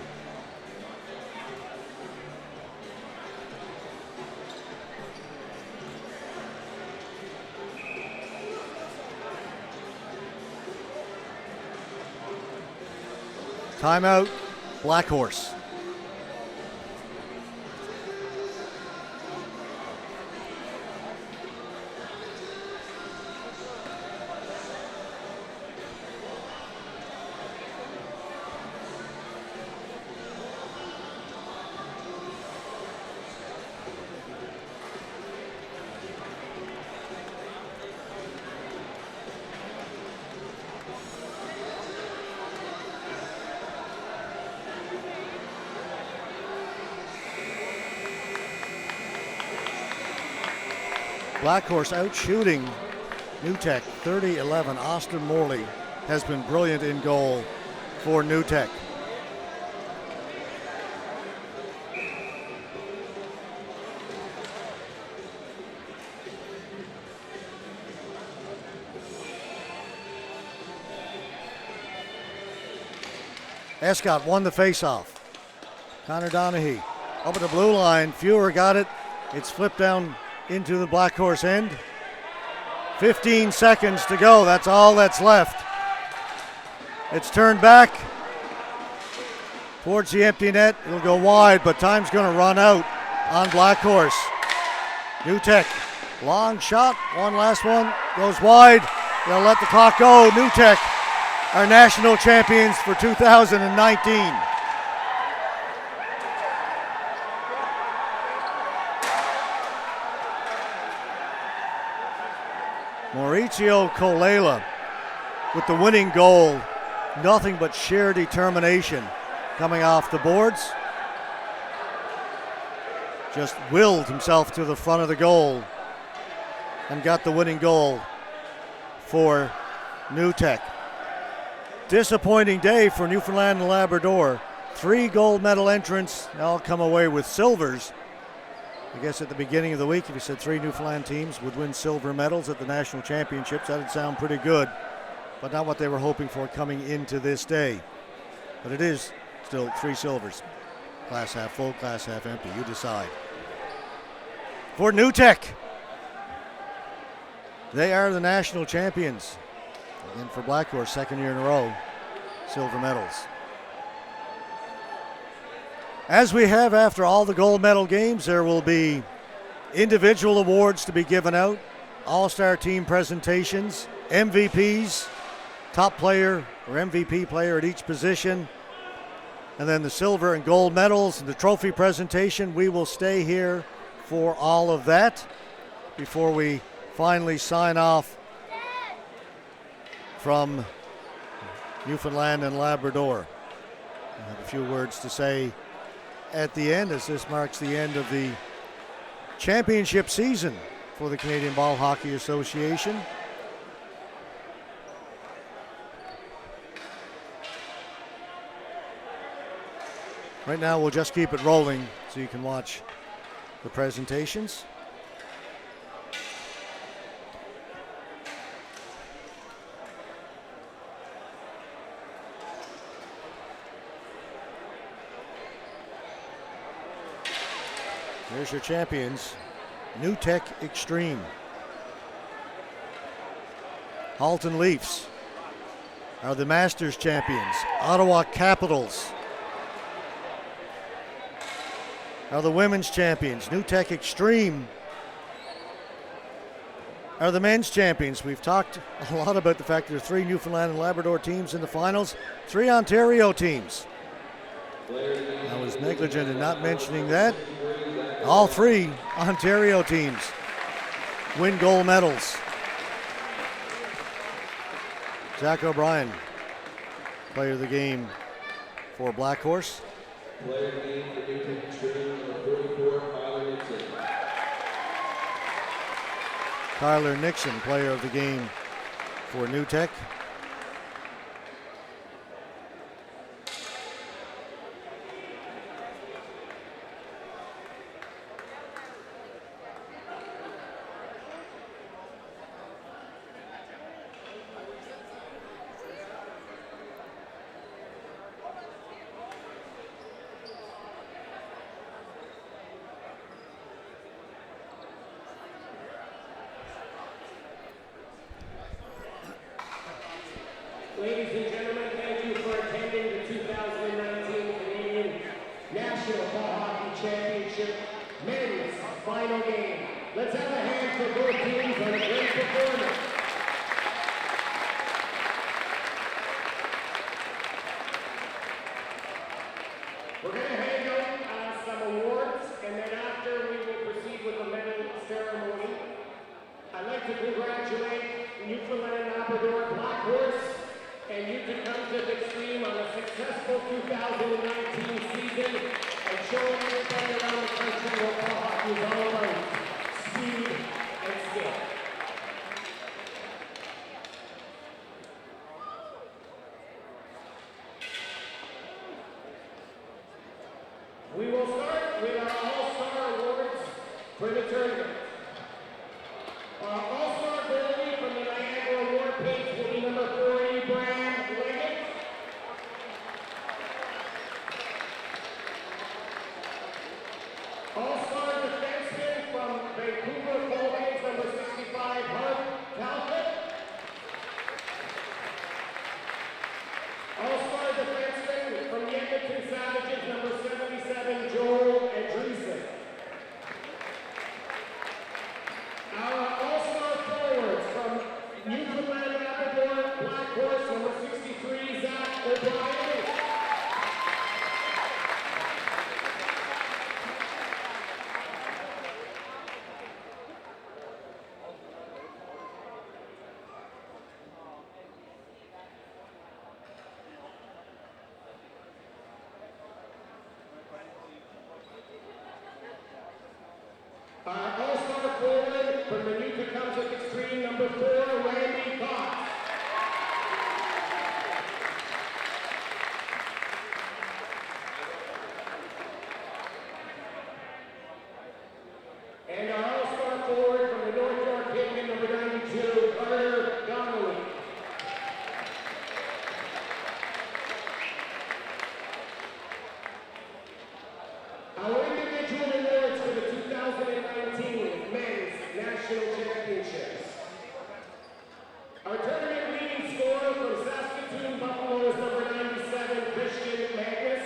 Timeout, Blackhorse. Blackhorse out shooting New Tech 30-11. Austin Morley has been brilliant in goal for New Tech. Escott won the faceoff. Connor Donahue up at the blue line. Fewer got it. It's flipped down into the Blackhorse end. 15 seconds to go. That's all that's left. It's turned back towards the empty net. It'll go wide, but time's going to run out on Blackhorse. New Tech, long shot. One last one. Goes wide. They'll let the clock go. New Tech are national champions for 2019. Mauricio Colella with the winning goal. Nothing but sheer determination coming off the boards. Just willed himself to the front of the goal and got the winning goal for New Tech. Disappointing day for Newfoundland and Labrador. 3 gold medal entrants, all come away with silvers. I guess at the beginning of the week, if you said 3 Newfoundland teams would win silver medals at the national championships, that'd sound pretty good, but not what they were hoping for coming into this day. But it is still 3 silvers. Glass half full, glass half empty, you decide. For New Tech, they are the national champions. Again for Blackhorse, second year in a row, silver medals. As we have after all the gold medal games, there will be individual awards to be given out, all-star team presentations, MVPs, top player or MVP player at each position, and then the silver and gold medals and the trophy presentation. We will stay here for all of that before we finally sign off from Newfoundland and Labrador. I have a few words to say at the end, as this marks the end of the championship season for the Canadian Ball Hockey Association. Right now we'll just keep it rolling so you can watch the presentations. Here's your champions, New Tech Xtreme. Halton Leafs are the Masters champions. Ottawa Capitals are the women's champions. New Tech Xtreme are the men's champions. We've talked a lot about the fact there are 3 Newfoundland and Labrador teams in the finals, 3 Ontario teams. I was negligent in not mentioning that. All 3 Ontario teams win gold medals. Zach O'Brien, player of the game for Blackhorse. Player of the game for New Tech Xtreme, number 44, Kyler Nixon. Kyler Nixon, player of the game for New Tech. Ladies and gentlemen, thank you for attending the 2019 Canadian National Ball Hockey Championship men's final game. Let's have a hand for both teams on a great performance. We're going to hand out some awards, and then after we will proceed with the medal ceremony. I'd like to congratulate Newfoundland and Labrador Blackhorse and Tecumseth Xtreme on a successful 2019 season and showing everybody around the country what ball hockey is all about. Speed and skill. We will start with our All-Star Awards for the tournament. Our All-Star goalie from the Niagara Award page will be number 40, Brand Leggett. All-Star defenseman from Vancouver Colgate, number 65, Hart Talbot. All-Star defenseman from the Edmonton Savages, number 77, Joel Andreessen. Our All-Star forwards from Newfoundland Labrador, Blackhorse, number 63, Zach O'Brien. Our All-Star forward from the new Tecumseth Xtreme, number 4, Randy Cox. And our All-Star forward from the North York Hitmen, number 92, Carter Donnelly. Our individual awards for the 2019 Men's National Championships. Our tournament leading scorer from Saskatoon Buffalo is number 97, Christian Magnus.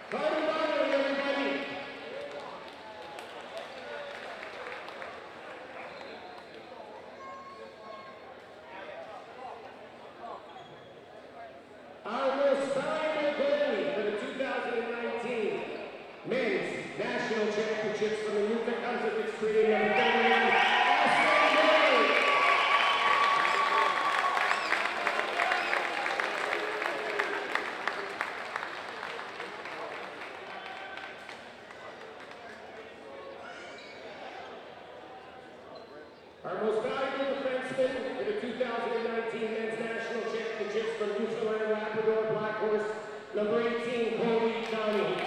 Carter Donnelly, everybody. Our most valuable goalie for the 2019 Men's National Championships from the New Tecumseth Xtreme, number 31, Austin Murray. Our most valuable defenseman for the 2019 Men's National Championships from Newfoundland Labrador, Blackhorse, number 18, Cody Donnie.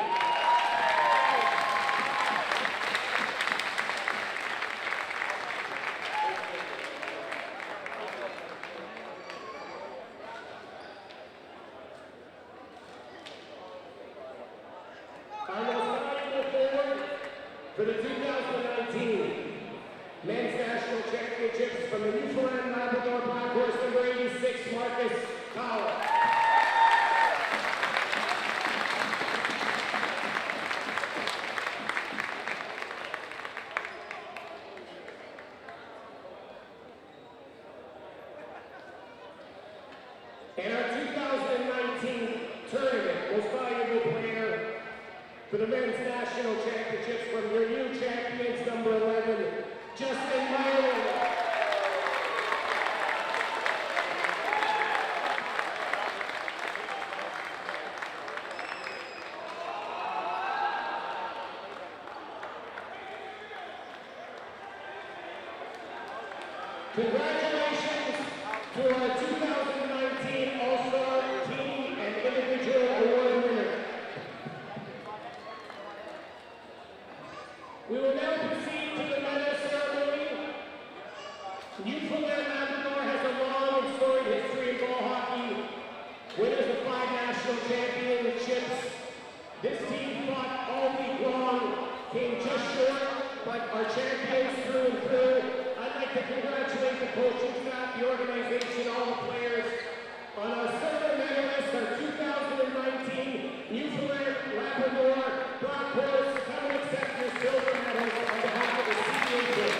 Our most valuable forward for the 2019 Men's National Championships from the Newfoundland Labrador Blackhorse, number 86, Marcus Powell. And our 2019 tournament most valuable player for the Men's National Championships from your new champions, number 11, Justin Myron. Congratulations to our 2019 All-Star Team and Individual Award winner. We will now proceed to the medal ceremony. Newfoundland Labrador has a long and storied history in ball hockey. Winners of 5 national championships. This team fought all week long, came just short, but are champions through and through. I'd like to congratulate the coaching staff, the organization, all the players on our silver medalists, our 2019 Newfoundland Labrador Blackhorse. Come and accept your silver medals on behalf of the CBA team.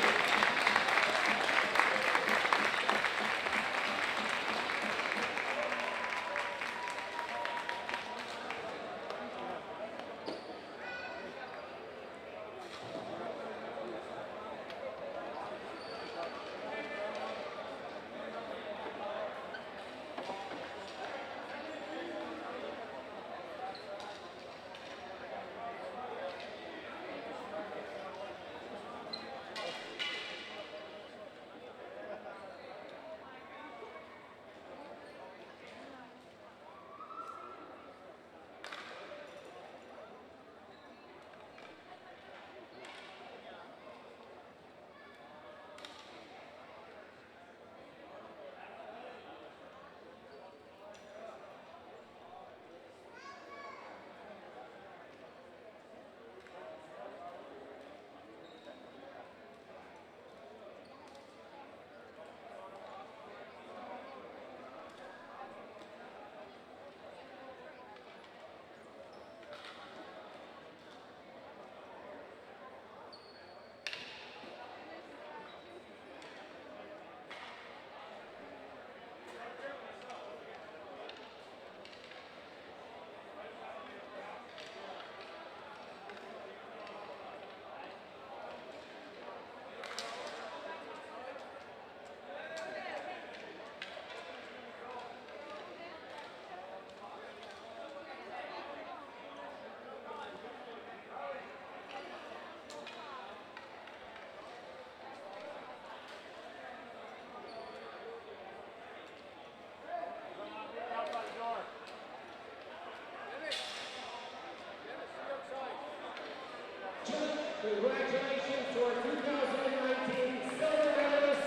Congratulations to our 2019 silver medalist,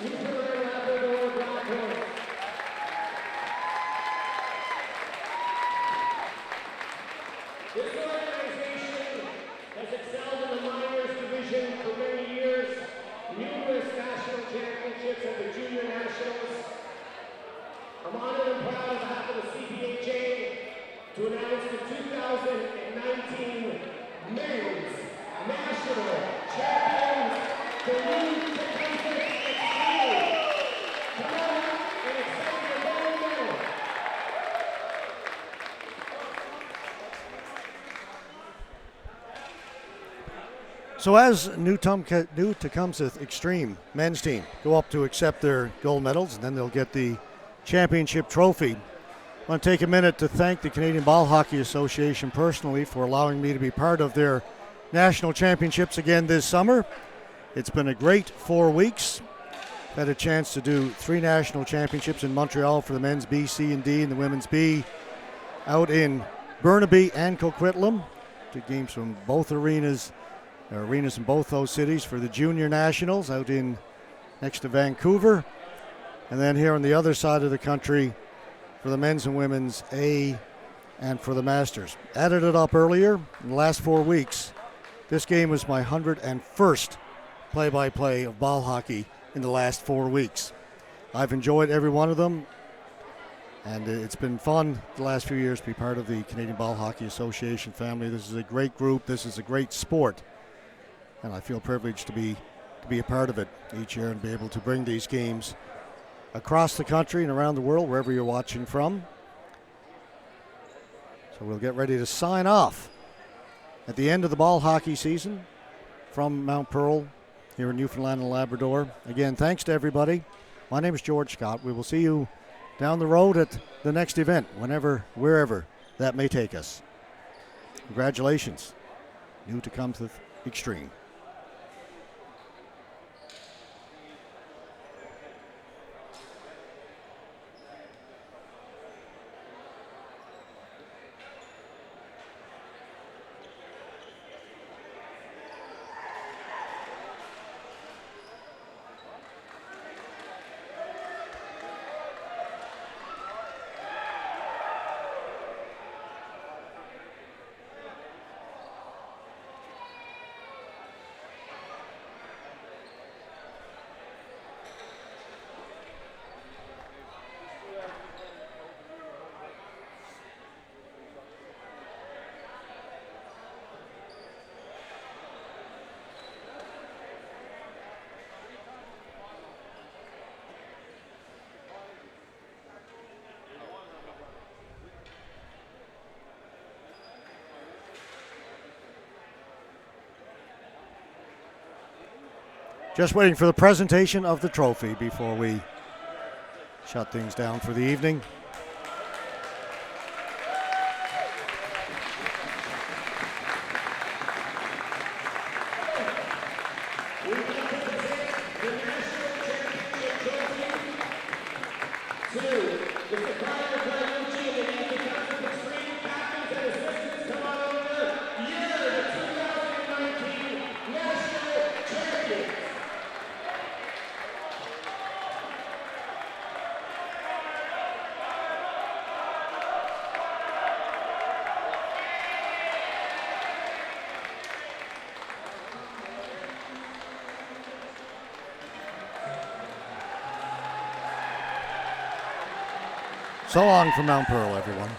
Newfoundland Labrador Blackhorse. This organization has excelled in the minors division for many years, numerous national championships at the junior nationals. I'm honored and proud on behalf of the CPHA to announce the 2019 men's national champions, the new Tecumseth Xtreme. Come on and accept your gold medal. So as New Tecumseth Xtreme men's team go up to accept their gold medals, and then they'll get the championship trophy, I want to take a minute to thank the Canadian Ball Hockey Association personally for allowing me to be part of their national championships again this summer. It's been a great 4 weeks. Had a chance to do 3 national championships in Montreal for the men's B, C, and D, and the women's B out in Burnaby and Coquitlam. 2 games from both arenas in both those cities for the junior nationals out in next to Vancouver. And then here on the other side of the country for the men's and women's A and for the Masters. Added it up earlier in the last 4 weeks. This game was my 101st play-by-play of ball hockey in the last 4 weeks. I've enjoyed every one of them, and it's been fun the last few years to be part of the Canadian Ball Hockey Association family. This is a great group. This is a great sport, and I feel privileged to be a part of it each year and be able to bring these games across the country and around the world, wherever you're watching from. So we'll get ready to sign off at the end of the ball hockey season from Mount Pearl here in Newfoundland and Labrador. Again, thanks to everybody. My name is George Scott. We will see you down the road at the next event, whenever, wherever that may take us. Congratulations, New Tecumseth Xtreme. Just waiting for the presentation of the trophy before we shut things down for the evening. So long from Mount Pearl, everyone.